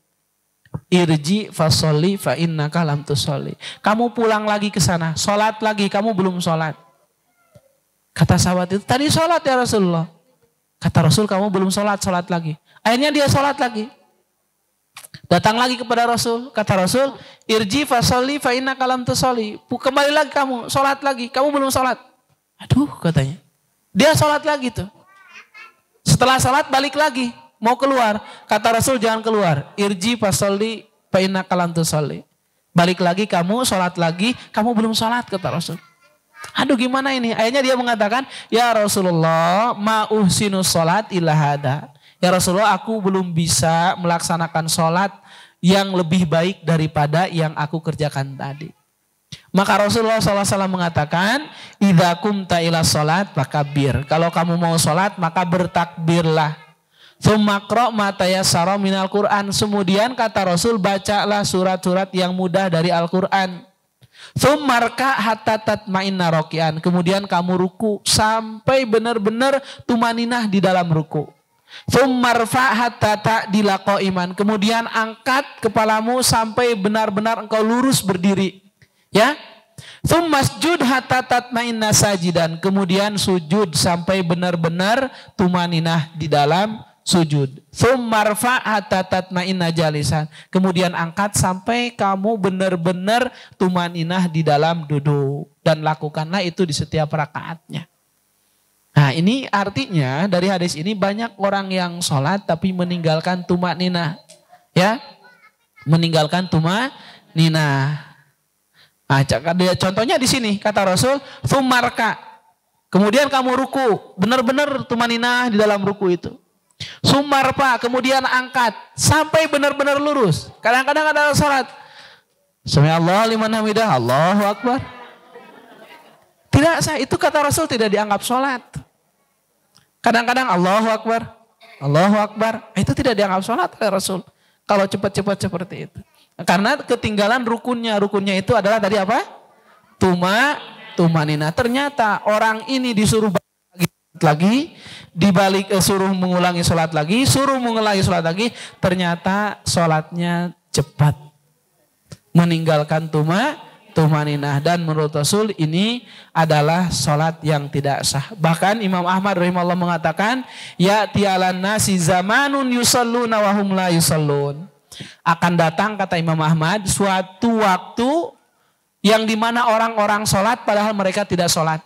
Irji fasolli fa innaka lam tusolli. Kamu pulang lagi ke sana, sholat lagi, kamu belum sholat. Kata sahabat itu, tadi sholat ya Rasulullah. Kata Rasul, kamu belum sholat, sholat lagi. Akhirnya dia sholat lagi. Datang lagi kepada Rasul, kata Rasul, irji fasolli fa innaka lam tusolli. Kembali lagi kamu, sholat lagi, kamu belum sholat. Aduh katanya. Dia sholat lagi tuh. Setelah sholat balik lagi. Mau keluar, kata Rasul jangan keluar. Irji fasolli fa innaka lam tusolli. Balik lagi kamu, sholat lagi, kamu belum sholat kata Rasul. Aduh gimana ini? Akhirnya dia mengatakan, ya Rasulullah, ma uhsinus sholat illa hada. Ya Rasulullah, aku belum bisa melaksanakan sholat yang lebih baik daripada yang aku kerjakan tadi. Maka Rasulullah SAW mengatakan, idza qumta ila sholat fakabbir. Kalau kamu mau sholat maka bertakbirlah. Tsumma qra' ma tayassara minal Qur'an. Kemudian kata Rasul, bacalah surat-surat yang mudah dari Al-Qur'an. Tsumma rka' hatta tatma'inna raki'an. Kemudian kamu ruku sampai benar-benar tumaninah di dalam ruku. Tsumma rfa' hatta ta'dila qa'iman. Kemudian angkat kepalamu sampai benar-benar engkau lurus berdiri. Ya. Tsumma sujud hatta tatma'inna sajidan. Kemudian sujud sampai benar-benar tumaninah di dalam sujud. Tsumma rfa' hatta tatma'inna jalisan. Kemudian angkat sampai kamu benar-benar tumaninah di dalam duduk. Dan lakukanlah itu di setiap rakaatnya. Nah ini artinya dari hadis ini banyak orang yang sholat tapi meninggalkan tumaninah. Ya, meninggalkan tumaninah. Nah, contohnya di sini kata Rasul, tsumma rka'. Kemudian kamu ruku, benar-benar tumaninah di dalam ruku itu. Sumarpa, kemudian angkat sampai benar-benar lurus. Kadang-kadang ada salat. Sami'allahu liman hamidah, Allahu akbar. Tidak sah, itu kata Rasul tidak dianggap salat. Kadang-kadang Allahu akbar, Allahu akbar, itu tidak dianggap salat oleh Rasul. Kalau cepat-cepat seperti itu. Karena ketinggalan rukunnya. Rukunnya itu adalah tadi apa? Tumanina. Ternyata orang ini disuruh lagi, dibalik suruh mengulangi sholat lagi, ternyata sholatnya cepat, meninggalkan tumaninah. Dan menurut Rasul ini adalah sholat yang tidak sah. Bahkan Imam Ahmad rahimahullah mengatakan, ya tialan nasi zamanun yusalluna wa hum la yusallun. Akan datang kata Imam Ahmad suatu waktu yang dimana orang-orang sholat padahal mereka tidak sholat.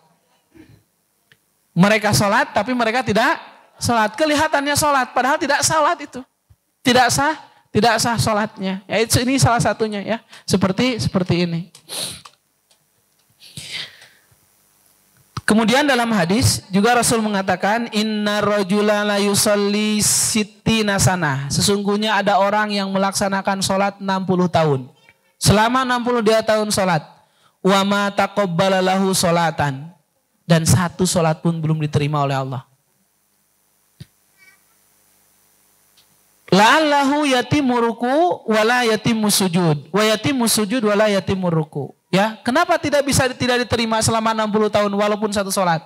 Mereka sholat tapi mereka tidak sholat. Kelihatannya sholat padahal tidak sholat itu. Tidak sah sholatnya. Ya, ini salah satunya ya. Seperti ini. Kemudian dalam hadis juga Rasul mengatakan inna rajula la yusalli sittina sanah. Sesungguhnya ada orang yang melaksanakan sholat 60 tahun. Selama 60 dia tahun sholat. Wa ma taqabbala lahu sholatan. Dan satu sholat pun belum diterima oleh Allah. La'allahu yatimmu ruku wa la yatimmu sujud. Wa yatimmu sujud wa la yatimmu ruku. Ya, kenapa tidak diterima selama 60 tahun walaupun satu sholat?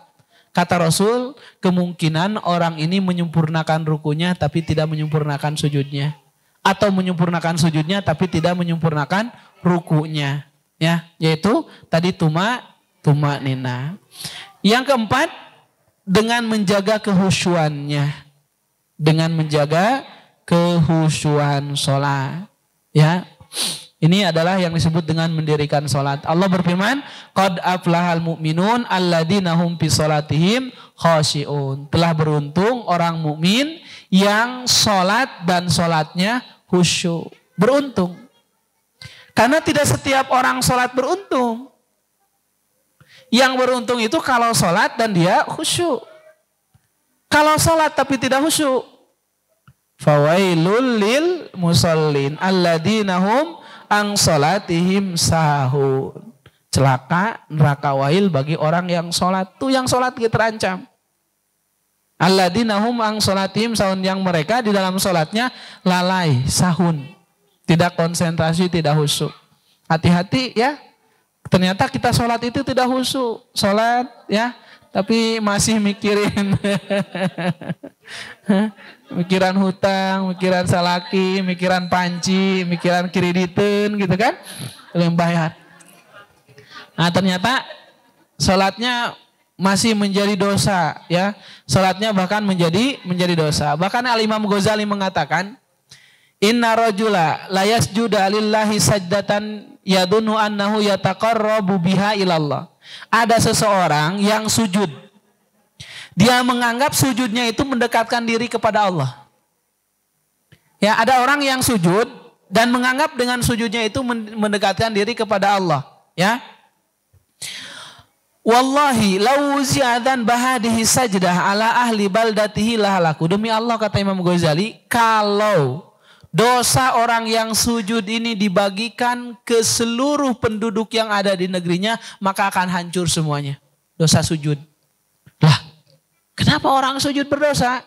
Kata Rasul, kemungkinan orang ini menyempurnakan rukunya tapi tidak menyempurnakan sujudnya. Atau menyempurnakan sujudnya tapi tidak menyempurnakan rukunya. Ya, yaitu tadi tuma nina. Yang keempat, dengan menjaga kehusuannya. Dengan menjaga kehusuan sholat. Ya. Ini adalah yang disebut dengan mendirikan sholat. Allah berfirman, qad aflahal mu'minun alladzina hum fi sholatihim khashi'un. Telah beruntung orang mukmin yang sholat dan sholatnya khusyuk. Beruntung. Karena tidak setiap orang sholat beruntung. Yang beruntung itu kalau sholat dan dia khusyuk. Kalau sholat tapi tidak khusyuk. Fawailul lil musallin alladzina hum ang sholatihim sahun. Celaka neraka wail bagi orang yang sholat. Tuh yang sholat kita terancam. Alladzina hum ang sholatihim sahun. Yang mereka di dalam sholatnya lalai, sahun. Tidak konsentrasi, tidak khusyuk. Hati-hati ya. Ternyata kita sholat itu tidak khusyuk. Sholat ya, tapi masih mikirin. Mikiran hutang, mikiran salaki, mikiran panci, mikiran krediten gitu kan. Belum bayar. Nah ternyata sholatnya masih menjadi dosa ya. Sholatnya bahkan menjadi dosa. Bahkan Al-Imam Ghazali mengatakan, inna rajula la yasjuda lillahi sajdatan yadunu annahu yataqarrabu biha ilallah. Ada seseorang yang sujud. Dia menganggap sujudnya itu mendekatkan diri kepada Allah. Ya, ada orang yang sujud dan menganggap dengan sujudnya itu mendekatkan diri kepada Allah. Ya. Wallahi lau ziadan bahadihi sajdah ala ahli baldatihi lahalaku. Demi Allah kata Imam Ghazali, kalau dosa orang yang sujud ini dibagikan ke seluruh penduduk yang ada di negerinya, maka akan hancur semuanya. Dosa sujud. Lah, kenapa orang sujud berdosa?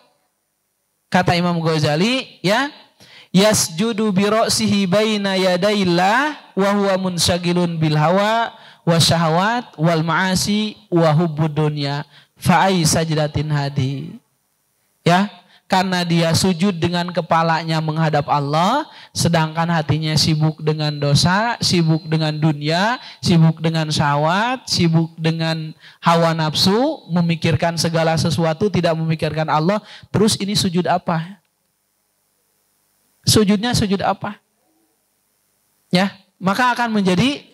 Kata Imam Ghazali, ya, yasjudu bi ra'sihi baina yadaillah wa huwa munsyagilun bil hawa wa syahawat wal ma'asi wa hubbud dunya fa ay sajdatin hadi. Ya, karena dia sujud dengan kepalanya menghadap Allah, sedangkan hatinya sibuk dengan dosa, sibuk dengan dunia, sibuk dengan syahwat, sibuk dengan hawa nafsu, memikirkan segala sesuatu, tidak memikirkan Allah. Terus ini sujud apa? Sujudnya sujud apa? Ya, maka akan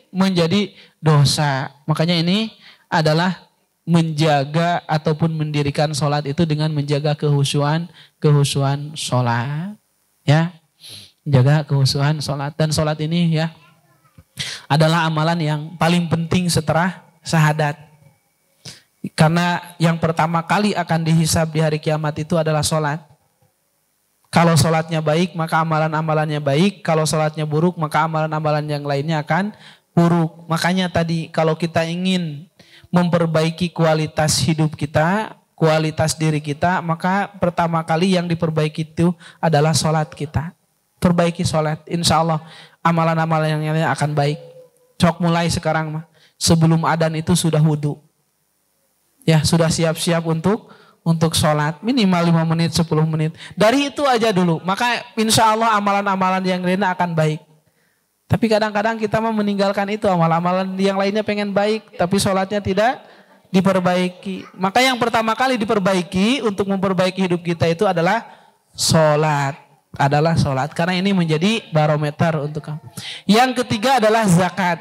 menjadi dosa. Makanya ini adalah menjaga ataupun mendirikan sholat itu dengan menjaga kehusuan sholat. Ya, menjaga kehusuan sholat. Dan sholat ini ya adalah amalan yang paling penting setelah syahadat. Karena yang pertama kali akan dihisab di hari kiamat itu adalah sholat. Kalau sholatnya baik maka amalan-amalannya baik. Kalau sholatnya buruk maka amalan-amalan yang lainnya akan buruk. Makanya tadi kalau kita ingin memperbaiki kualitas hidup kita, kualitas diri kita, maka pertama kali yang diperbaiki itu adalah sholat kita. Perbaiki sholat, insya Allah amalan-amalan yang lainnya akan baik. Cok mulai sekarang mah. Sebelum adzan itu sudah wudu. Ya sudah siap-siap untuk sholat. Minimal 5 menit, 10 menit. Dari itu aja dulu. Maka insya Allah amalan-amalan yang lainnya akan baik. Tapi kadang-kadang kita mau meninggalkan itu, amalan-amalan yang lainnya pengen baik, tapi sholatnya tidak diperbaiki. Maka yang pertama kali diperbaiki untuk memperbaiki hidup kita itu adalah sholat. Karena ini menjadi barometer untuk kamu. Yang ketiga adalah zakat.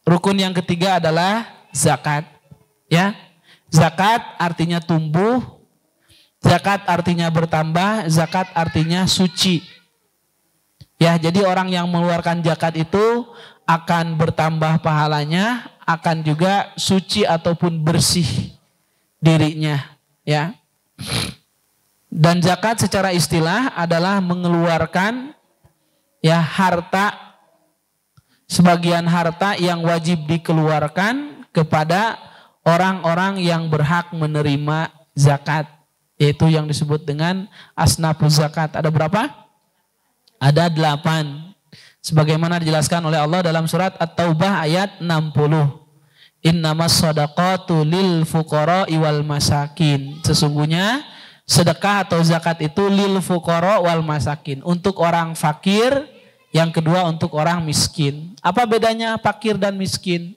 Rukun yang ketiga adalah zakat. Ya, Zakat artinya tumbuh, zakat artinya bertambah, zakat artinya suci. Ya, jadi orang yang mengeluarkan zakat itu akan bertambah pahalanya, akan juga suci ataupun bersih dirinya, ya. Dan zakat secara istilah adalah mengeluarkan ya harta, sebagian harta yang wajib dikeluarkan kepada orang-orang yang berhak menerima zakat, yaitu yang disebut dengan asnafuz zakat. Ada berapa? Ada 8. Sebagaimana dijelaskan oleh Allah dalam surat At-Taubah ayat 60. Innamas shadaqatu lil fuqara wal masakin. Sesungguhnya sedekah atau zakat itu lil fuqara wal masakin, untuk orang fakir, yang kedua untuk orang miskin. Apa bedanya fakir dan miskin?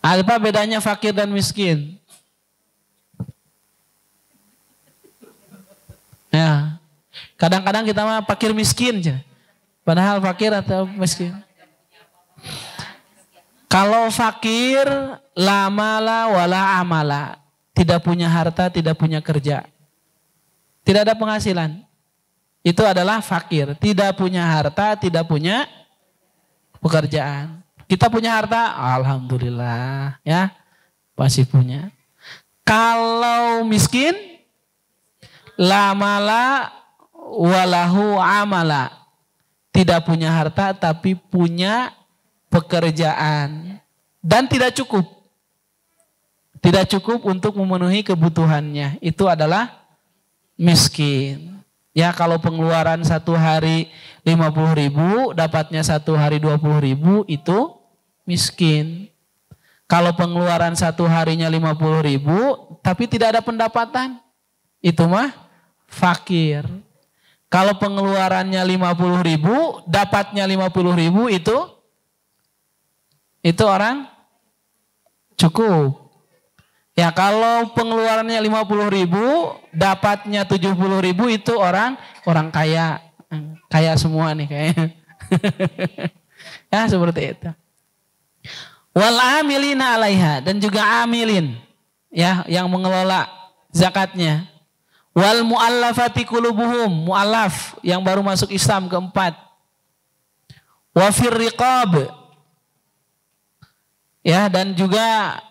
Apa bedanya fakir dan miskin? Ya, kadang-kadang kita mah fakir miskin aja. Padahal fakir atau miskin. Kalau fakir, la mala wala amala, tidak punya harta, tidak punya kerja, tidak ada penghasilan, itu adalah fakir. Tidak punya harta, tidak punya pekerjaan. Kita punya harta, alhamdulillah, ya, masih punya. Kalau miskin, la mala walahu amala, tidak punya harta tapi punya pekerjaan dan tidak cukup. Tidak cukup untuk memenuhi kebutuhannya. Itu adalah miskin. Ya, kalau pengeluaran satu hari 50.000, dapatnya satu hari 20.000, itu miskin. Kalau pengeluaran satu harinya 50.000 tapi tidak ada pendapatan, itu mah fakir. Kalau pengeluarannya 50.000, dapatnya 50.000, itu orang cukup. Ya, kalau pengeluarannya 50.000, dapatnya 70.000, itu orang kaya. Kaya semua nih kayaknya. Ya, seperti itu. Wal amilina alaiha, dan juga amilin, ya, yang mengelola zakatnya. Wal mu'allafati qulubuhum, mu'allaf yang baru masuk Islam, keempat. Wa fir riqab, ya, dan juga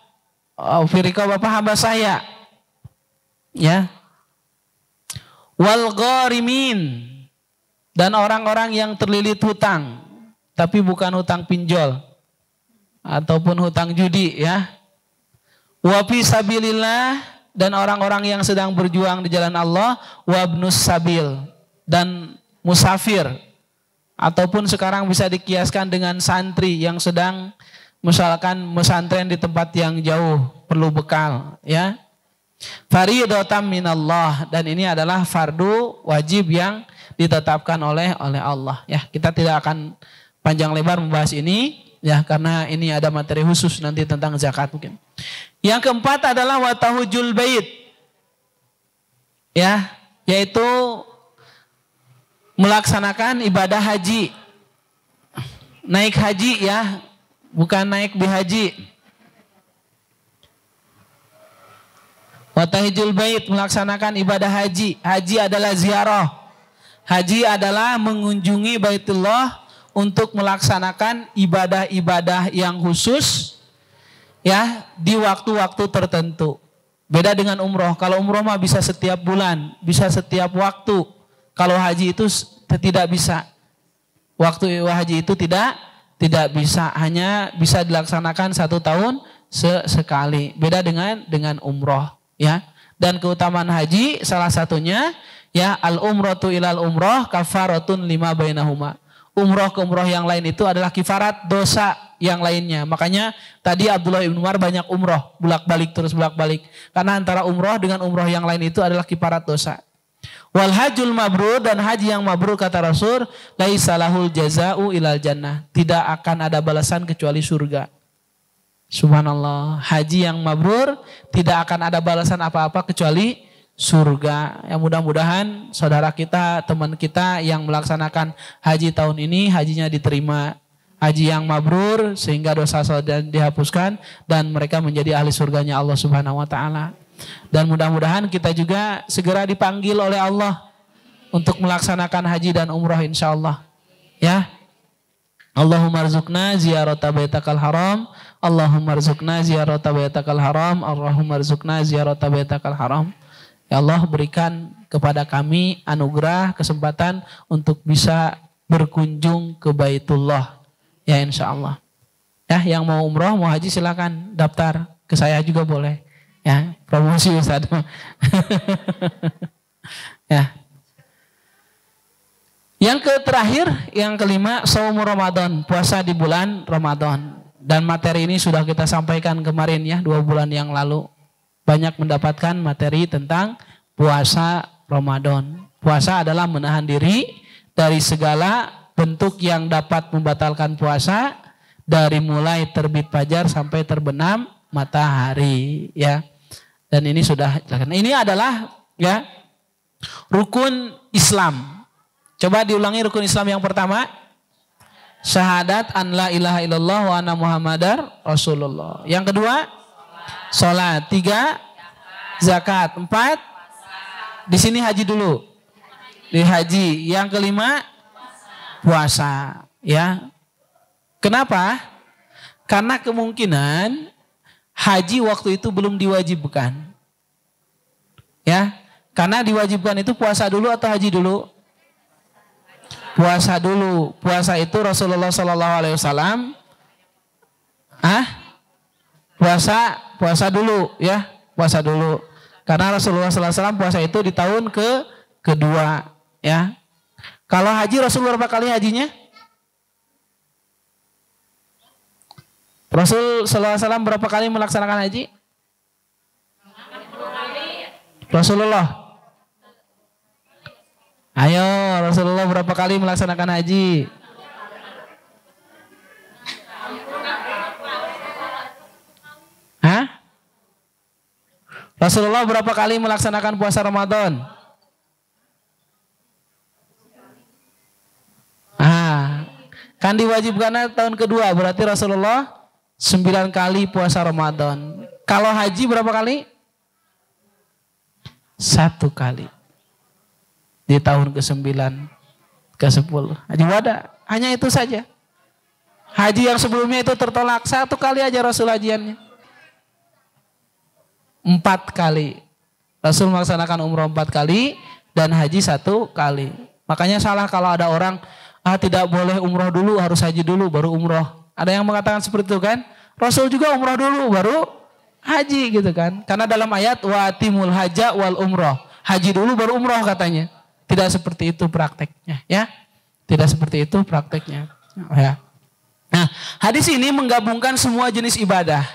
fir riqab apa, hamba saya, ya. Wal gharimin, dan orang-orang yang terlilit hutang, tapi bukan hutang pinjol ataupun hutang judi, ya. Wa fi sabilillah, dan orang-orang yang sedang berjuang di jalan Allah, wabnus sabil, dan musafir, ataupun sekarang bisa dikiaskan dengan santri yang sedang misalkan mesantren di tempat yang jauh, perlu bekal, ya. Fariidatan minallah, dan ini adalah fardu wajib yang ditetapkan oleh Allah, ya. Kita tidak akan panjang lebar membahas ini, ya, karena ini ada materi khusus nanti tentang zakat mungkin. Yang keempat adalah watahujul bait, ya, yaitu melaksanakan ibadah haji, naik haji, ya, bukan naik bihaji. Watahujul bait, melaksanakan ibadah haji. Haji adalah ziarah. Haji adalah mengunjungi Baitullah untuk melaksanakan ibadah-ibadah yang khusus, ya, di waktu-waktu tertentu. Beda dengan umroh. Kalau umroh mah bisa setiap bulan, bisa setiap waktu. Kalau haji itu tidak bisa. Waktu haji itu tidak bisa, hanya bisa dilaksanakan 1 tahun sekali. Beda dengan umroh, ya. Dan keutamaan haji salah satunya, ya, al umratu ilal umroh kafaratun lima bainahuma. Umroh ke umroh yang lain itu adalah kifarat dosa yang lainnya. Makanya tadi Abdullah bin Umar banyak umroh, bolak-balik terus bolak-balik. Karena antara umroh dengan umroh yang lain itu adalah kifarat dosa. Wal hajjul mabrur, dan haji yang mabrur kata Rasul, laisa lahul jaza'u ilal jannah. Tidak akan ada balasan kecuali surga. Subhanallah. Haji yang mabrur tidak akan ada balasan apa-apa kecuali surga. Yang mudah-mudahan saudara kita, teman kita yang melaksanakan haji tahun ini, hajinya diterima. haji yang mabrur sehingga dosa-dosa dihapuskan dan mereka menjadi ahli surganya Allah Subhanahu wa taala. Dan mudah-mudahan kita juga segera dipanggil oleh Allah untuk melaksanakan haji dan umrah insyaallah. Ya. Allahumma rzuqna ziyarata baitakal haram, Allahumma rzuqna ziyarata baitakal haram, Allahumma rzuqna ziyarata baitakal haram. Ya Allah, berikan kepada kami anugerah kesempatan untuk bisa berkunjung ke Baitullah. Ya insyaallah. Ya, yang mau umrah, mau haji silakan daftar ke saya juga boleh. Ya, promosi Ustaz. Ya. Yang terakhir, yang kelima, shaum Ramadan, puasa di bulan Ramadan. Dan materi ini sudah kita sampaikan kemarin ya, 2 bulan yang lalu. Banyak mendapatkan materi tentang puasa Ramadan. Puasa adalah menahan diri dari segala bentuk yang dapat membatalkan puasa, dari mulai terbit fajar sampai terbenam matahari ya. Dan ini sudah, ini adalah ya rukun Islam. Coba diulangi rukun Islam yang pertama. Syahadat an la ilaha illallah wa anna muhammadar rasulullah. Yang kedua, salat. 3, zakat. 4, di sini haji dulu. Di haji. Yang kelima, puasa. Ya. Kenapa? Karena kemungkinan haji waktu itu belum diwajibkan. Ya. Karena diwajibkan itu puasa dulu atau haji dulu? Puasa dulu. Puasa itu Rasulullah SAW puasa dulu ya. Puasa dulu. Karena Rasulullah SAW puasa itu di tahun kedua ya. Kalau haji Rasul berapa kali hajinya? Rasul SAW berapa kali melaksanakan haji? Rasulullah. Ayo, Rasulullah berapa kali melaksanakan haji? Hah? Rasulullah berapa kali melaksanakan puasa Ramadan? Kan diwajibkan tahun kedua, berarti Rasulullah 9 kali puasa Ramadan. Kalau haji berapa kali? 1 kali. Di tahun ke-9, ke-10. Haji wada, hanya itu saja. Haji yang sebelumnya itu tertolak 1 kali aja Rasul hajiannya. 4 kali. Rasul melaksanakan umroh 4 kali dan haji 1 kali. Makanya salah kalau ada orang tidak boleh umroh dulu, harus haji dulu baru umroh. Ada yang mengatakan seperti itu kan? Rasul juga umroh dulu baru haji gitu kan? Karena dalam ayat wa timul haja wal umroh, haji dulu baru umroh katanya. Tidak seperti itu prakteknya ya. Tidak seperti itu prakteknya ya. Nah, hadis ini menggabungkan semua jenis ibadah.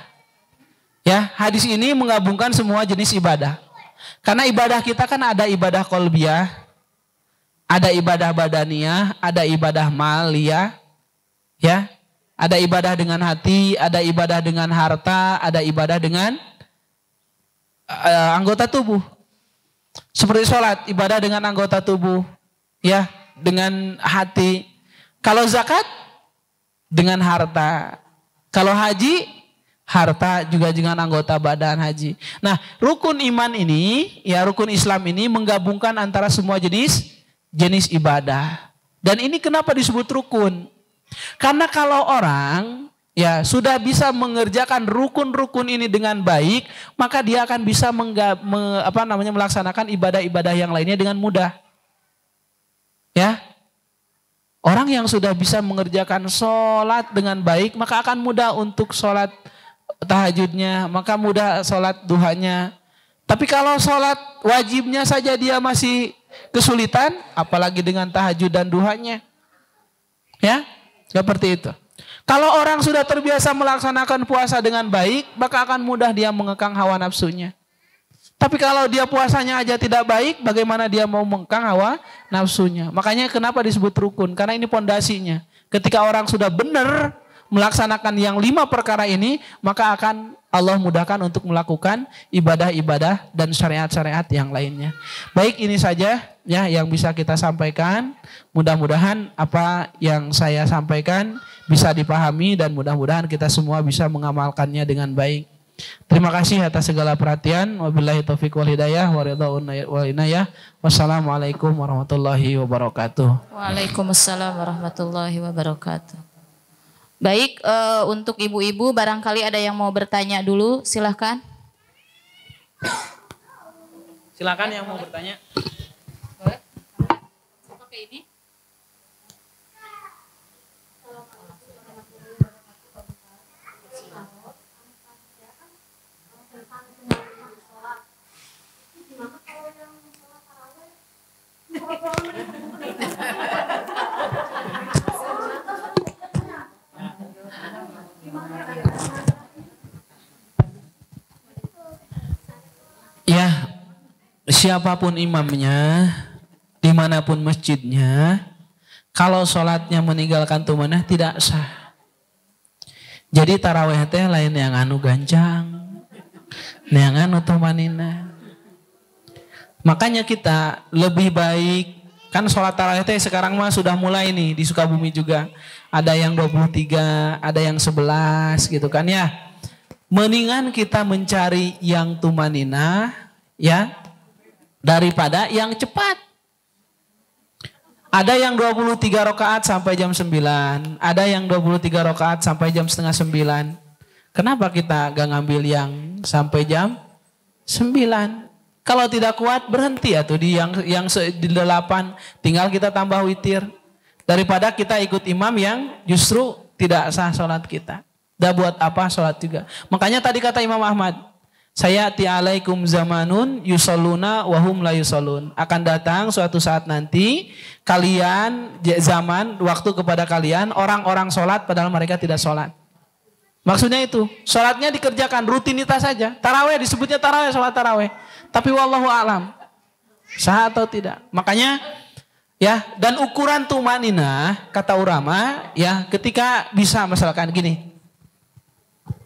Ya, hadis ini menggabungkan semua jenis ibadah. Karena ibadah kita kan ada ibadah qalbiyah, ada ibadah badaniyah, ada ibadah maliyah, ya. Ada ibadah dengan hati, ada ibadah dengan harta, ada ibadah dengan anggota tubuh. Seperti sholat, ibadah dengan anggota tubuh, ya, dengan hati. Kalau zakat, dengan harta. Kalau haji, harta juga dengan anggota badan haji. Nah, rukun iman ini, ya rukun Islam ini menggabungkan antara semua jenis ibadah. Dan ini kenapa disebut rukun? Karena kalau orang ya sudah bisa mengerjakan rukun-rukun ini dengan baik, maka dia akan bisa melaksanakan ibadah-ibadah yang lainnya dengan mudah. Ya. Orang yang sudah bisa mengerjakan sholat dengan baik, maka akan mudah untuk sholat tahajudnya, maka mudah sholat duhanya. Tapi kalau sholat wajibnya saja dia masih kesulitan, apalagi dengan tahajud dan duhanya. Ya, seperti itu. Kalau orang sudah terbiasa melaksanakan puasa dengan baik, maka akan mudah dia mengekang hawa nafsunya. Tapi kalau dia puasanya aja tidak baik, bagaimana dia mau mengekang hawa nafsunya? Makanya kenapa disebut rukun? Karena ini pondasinya. Ketika orang sudah benar melaksanakan yang 5 perkara ini, maka akan Allah mudahkan untuk melakukan ibadah-ibadah dan syariat-syariat yang lainnya. Baik, ini saja ya yang bisa kita sampaikan. Mudah-mudahan apa yang saya sampaikan bisa dipahami dan mudah-mudahan kita semua bisa mengamalkannya dengan baik. Terima kasih atas segala perhatian. Wabillahi taufiq wal hidayah wa ridwan wal inayah. Wassalamualaikum warahmatullahi wabarakatuh. Waalaikumsalam warahmatullahi wabarakatuh. Baik, untuk ibu-ibu barangkali ada yang mau bertanya dulu, silahkan. Silakan yang mau bertanya. Pakai ini. Ya, siapapun imamnya, dimanapun masjidnya, kalau sholatnya meninggalkan tumanah tidak sah. Jadi taraweh teh lain yang anu gancang, yang anu tumanina. Makanya kita lebih baik, kan sholat taraweh teh sekarang mah sudah mulai nih di Sukabumi juga. Ada yang 23, ada yang 11 gitu kan ya. Mendingan kita mencari yang tumanina ya daripada yang cepat. Ada yang 23 rakaat sampai jam 9, ada yang 23 rakaat sampai jam setengah 9. Kenapa kita gak ngambil yang sampai jam 9? Kalau tidak kuat berhenti atau di yang di 8, tinggal kita tambah witir daripada kita ikut imam yang justru tidak sah sholat kita. Dah buat apa sholat juga. Makanya tadi kata Imam Ahmad, sayati alaikum zamanun yusalluna wahum la yusallun. Akan datang suatu saat nanti kalian zaman waktu kepada kalian orang-orang sholat padahal mereka tidak sholat. Maksudnya itu sholatnya dikerjakan rutinitas saja. Taraweh disebutnya taraweh, sholat taraweh. Tapi wallahu a'lam sah atau tidak. Makanya ya, dan ukuran tumanina kata ulama ya ketika bisa misalkan gini.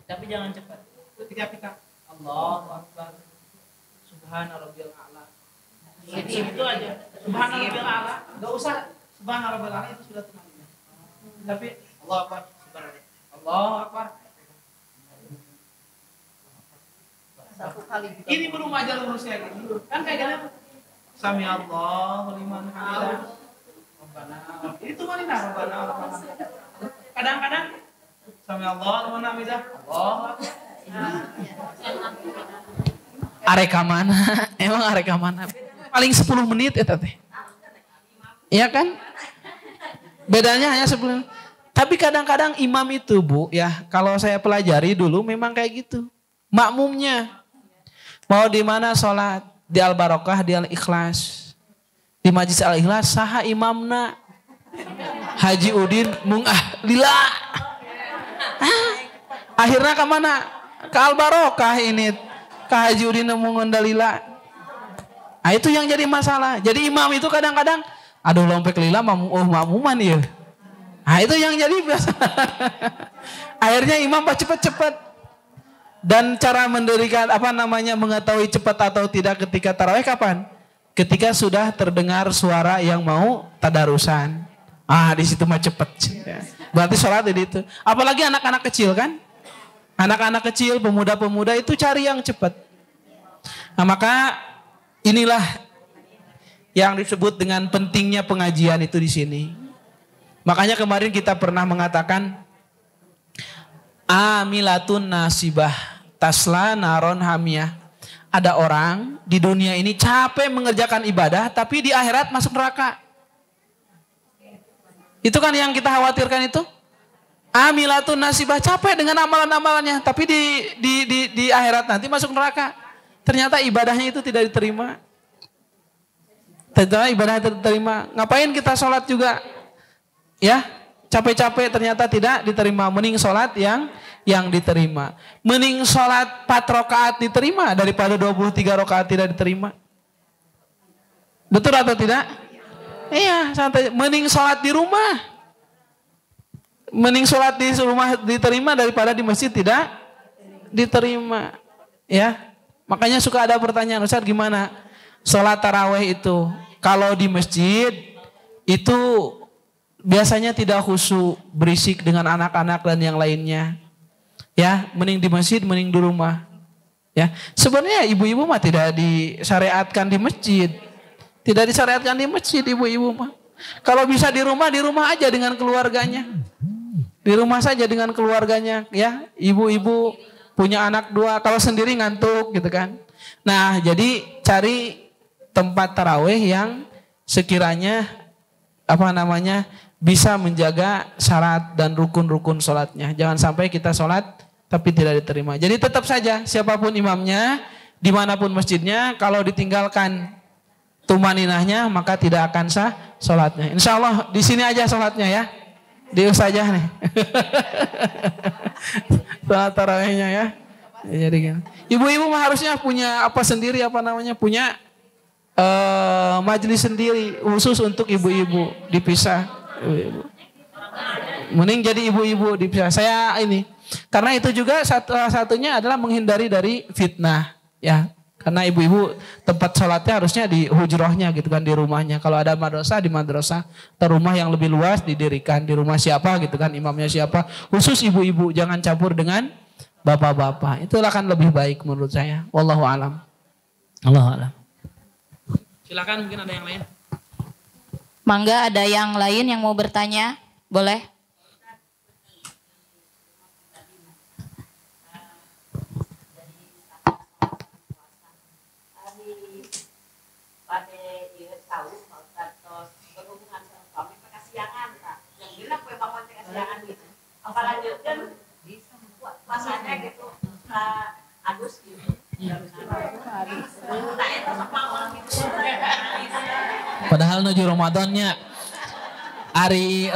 Tapi jangan cepat. Ketika kita Allahu Akbar, Subhanarabbiyal a'la. Itu aja. Subhanarabbiyal a'la. Enggak usah Subhanarabbiyal a'la, itu sudah tumanina. Tapi Allahu Akbar, Subhanallah. Allahu Akbar. Satu kali. Ini belum aja lurusnya gini. Kan kayak gini. Sami Allahu liman hamidah. Rabbana. Ini tumanina Rabbana. Kadang-kadang Sami Allah liman hamidah. Allah. Areka mana? Emang areka mana? Paling 10 menit ya teh. Iya kan? Bedanya hanya 10 menit. Tapi kadang-kadang imam itu Bu ya, kalau saya pelajari dulu memang kayak gitu. Makmumnya mau di mana sholat, di Al-Barokah, di Al-Ikhlas, di Majlis Al-Ikhlas, saha imamna Haji Udin lila. Akhirnya ke mana? Ke Al-Barokah ini. Ke Haji Udin mengundalila. Nah itu yang jadi masalah. Jadi imam itu kadang-kadang, aduh lompek lila makmuman ya. Nah itu yang jadi biasa. Akhirnya imam cepet-cepet. Dan cara mendirikan mengetahui cepat atau tidak ketika tarawih kapan? Ketika sudah terdengar suara yang mau tadarusan. Di situ mah cepet. Berarti sholat itu. Apalagi anak-anak kecil kan? Anak-anak kecil, pemuda-pemuda itu cari yang cepat. Nah maka inilah yang disebut dengan pentingnya pengajian itu di sini. Makanya kemarin kita pernah mengatakan amilatun nasibah tasla naron hamiyah. Ada orang di dunia ini capek mengerjakan ibadah tapi di akhirat masuk neraka. Itu kan yang kita khawatirkan itu. Amilatun nasibah, capek dengan amalan-amalannya tapi di akhirat nanti masuk neraka. Ternyata ibadahnya itu tidak diterima. Ternyata ibadahnya tidak diterima. Ngapain kita sholat juga? Ya, capek-capek ternyata tidak diterima. Mending sholat yang diterima. Mending sholat 4 rakaat diterima daripada 23 rakaat tidak diterima. Betul atau tidak? Iya, santai. Mending sholat di rumah. Mending sholat di rumah diterima daripada di masjid tidak diterima. Ya, makanya suka ada pertanyaan, Ustaz gimana sholat taraweh itu? Kalau di masjid itu biasanya tidak khusyuk, berisik dengan anak-anak dan yang lainnya. Ya, mending di masjid, mending di rumah. Ya, sebenarnya ibu-ibu mah tidak disyariatkan di masjid. Tidak disyariatkan di masjid ibu-ibu mah. Kalau bisa di rumah aja dengan keluarganya. Di rumah saja dengan keluarganya, ya. Ibu-ibu punya anak 2, kalau sendiri ngantuk gitu kan. Nah, jadi cari tempat tarawih yang sekiranya bisa menjaga syarat dan rukun-rukun sholatnya. Jangan sampai kita sholat tapi tidak diterima. Jadi tetap saja siapapun imamnya, dimanapun masjidnya, kalau ditinggalkan tumaninahnya maka tidak akan sah sholatnya. Insya Allah di sini aja sholatnya ya. Dius aja nih. Salat tarawihnya ya. Jadi kan. Ibu-ibu mah harusnya punya punya majelis sendiri khusus untuk ibu-ibu, dipisah. Ibu-ibu. Mending jadi ibu-ibu dipisah. Saya ini karena itu juga satunya adalah menghindari dari fitnah ya. Karena ibu-ibu tempat sholatnya harusnya di hujrohnya gitu kan, di rumahnya. Kalau ada madrasah di madrasah, atau rumah yang lebih luas didirikan di rumah siapa gitu kan, imamnya siapa. Khusus ibu-ibu, jangan campur dengan bapak-bapak. Itulah kan lebih baik menurut saya. Wallahu alam. Allahu alam. Silakan, mungkin ada yang lain. Mangga ada yang lain yang mau bertanya? Boleh? Lanjutkan puasanya gitu Agus gitu. Padahal nuju Ramadannya hari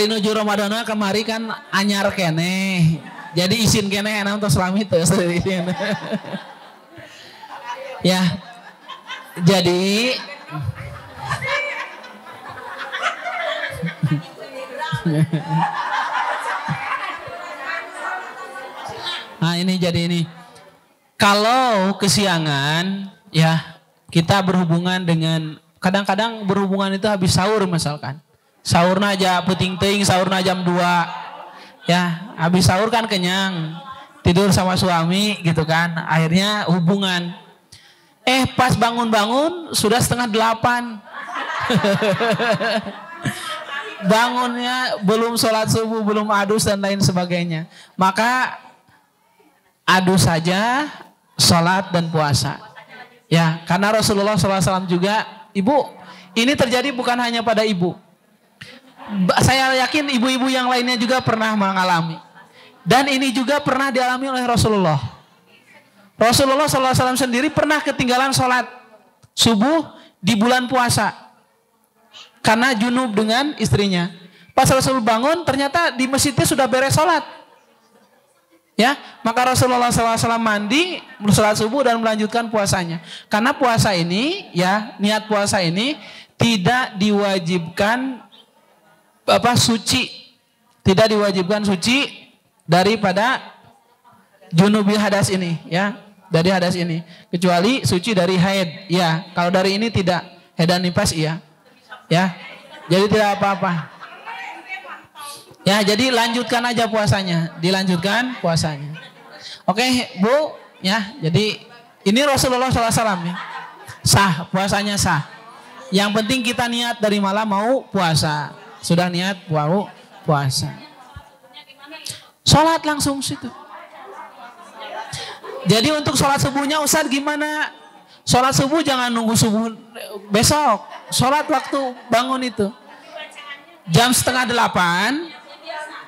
nuju Ramadannya kemari kan anyar kene. Jadi isin kene enak untuk selami teu isin. Ya. Jadi nah ini jadi ini. Kalau kesiangan ya kita berhubungan dengan kadang-kadang berhubungan itu habis sahur misalkan. Sahurna aja puting ting, sahurna jam 2. Ya, habis sahur kan kenyang. Tidur sama suami gitu kan. Akhirnya hubungan. Pas bangun-bangun sudah 7:30. Bangunnya belum sholat subuh, belum adus dan lain sebagainya. Maka adus saja sholat dan puasa. Ya, karena Rasulullah SAW juga, ibu, ini terjadi bukan hanya pada ibu. Saya yakin ibu-ibu yang lainnya juga pernah mengalami. Dan ini juga pernah dialami oleh Rasulullah. Rasulullah SAW sendiri pernah ketinggalan sholat subuh di bulan puasa. Karena junub dengan istrinya. Pas Rasul bangun ternyata di masjidnya sudah beres sholat. Ya, maka Rasulullah SAW mandi, sholat subuh dan melanjutkan puasanya. Karena puasa ini, ya niat puasa ini tidak diwajibkan suci, tidak diwajibkan suci daripada junubil hadas ini, ya dari hadas ini, kecuali suci dari haid, ya kalau dari ini tidak, haid dan nifas iya. Ya, jadi tidak apa-apa. Ya, jadi lanjutkan aja puasanya, dilanjutkan puasanya. Oke, Bu, ya. Jadi ini Rasulullah SAW ya. Sah, puasanya sah. Yang penting kita niat dari malam mau puasa. Sudah niat mau puasa. Sholat langsung situ. Jadi untuk sholat subuhnya Ustaz gimana? Sholat subuh jangan nunggu subuh besok. Sholat waktu bangun itu. Jam 7:30.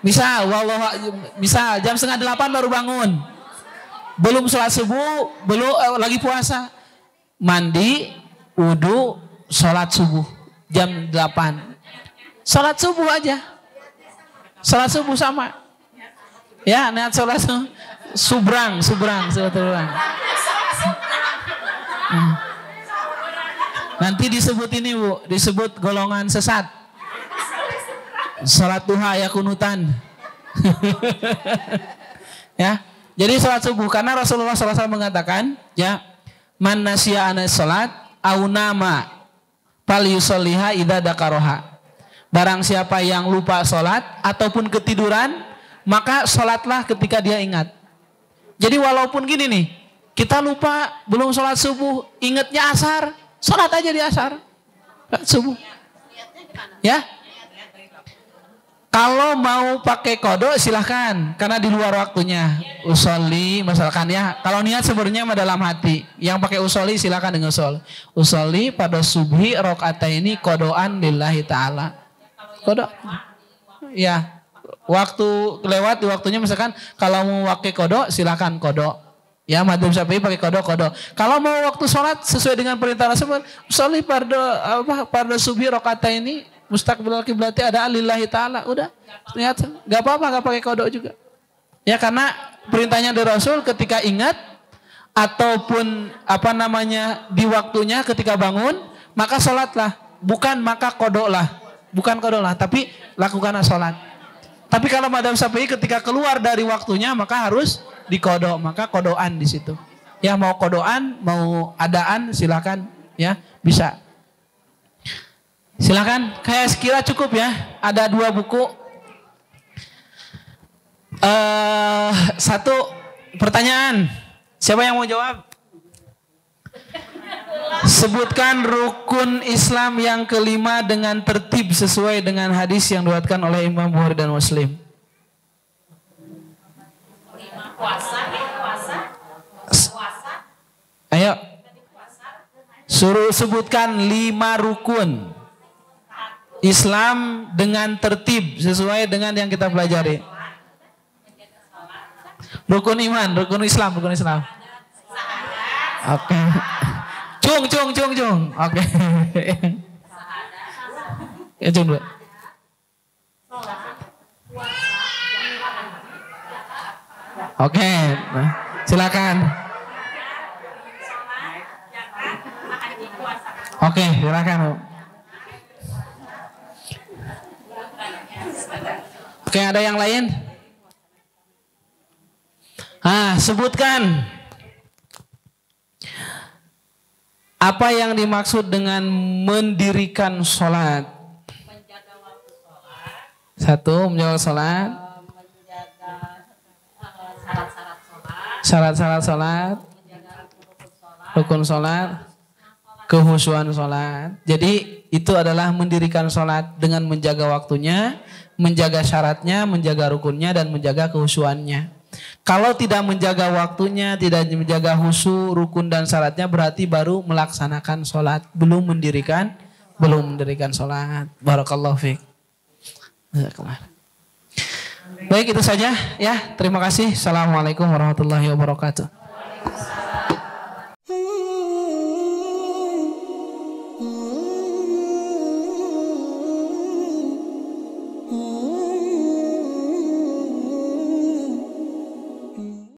Misal jam 7:30 baru bangun. Belum sholat subuh, belum lagi puasa. Mandi, wudu, sholat subuh. Jam 8. Sholat subuh aja. Sholat subuh sama. Ya, niat sholat subrang. Nanti disebut ini Bu, disebut golongan sesat. Salat duha ya kunutan. Ya. Jadi salat subuh karena Rasulullah SAW mengatakan, ya, man nasiya ana salat au nama fal yusolliha idza dzakaraha. Barang siapa yang lupa salat ataupun ketiduran, maka salatlah ketika dia ingat. Jadi walaupun gini nih, kita lupa belum salat subuh, ingatnya asar, salat aja di asar. Subuh. Ya. Kalau mau pakai kodok silahkan, karena di luar waktunya. Usolli misalkan ya, kalau niat sebenarnya dalam hati. Yang pakai usolli silahkan dengan usolli. Usolli pada subhi rakaataini kodoan lillahi ta'ala. Kodok. Ya, waktu lewat di waktunya misalkan kalau mau pakai kodok silahkan kodok. Ya, madzhab Syafi'i pakai kodok. Kalau mau waktu sholat sesuai dengan perintah Rasul, usolli pada subhi rakaataini mustaqbil kiblati ada lillahi ta'ala, udah lihat, nggak apa-apa nggak pakai kodok juga ya, karena perintahnya dari Rasul ketika ingat ataupun di waktunya ketika bangun maka sholatlah, bukan kodok lah, tapi lakukanlah sholat. Tapi kalau madzhab Syafi'i ketika keluar dari waktunya maka harus dikodok, maka kodoan di situ ya, mau kodoan mau adaan silakan ya, bisa. Silakan, kayak sekira cukup ya. Ada 2 buku. Satu pertanyaan. Siapa yang mau jawab? Sebutkan rukun Islam yang kelima dengan tertib sesuai dengan hadis yang diriwayatkan oleh Imam Bukhari dan Muslim. Ayo. Suruh sebutkan 5 rukun Islam dengan tertib sesuai dengan yang kita pelajari. Rukun iman, rukun Islam. Oke. Cung. Oke. Ya, cung dulu. Oke, silakan. Oke, silakan. Oke, ada yang lain? Sebutkan apa yang dimaksud dengan mendirikan sholat. Menjaga waktu sholat. 1, menjaga sholat. Menjaga syarat-syarat sholat. Syarat-syarat sholat. Menjaga Rukun sholat. Kehusuan sholat. Jadi itu adalah mendirikan sholat dengan menjaga waktunya, menjaga syaratnya, menjaga rukunnya, dan menjaga kehusuannya. Kalau tidak menjaga waktunya, tidak menjaga husu, rukun dan syaratnya, berarti baru melaksanakan sholat, belum mendirikan sholat. Barakallahu fiik. Baik, itu saja ya. Terima kasih. Assalamualaikum warahmatullahi wabarakatuh.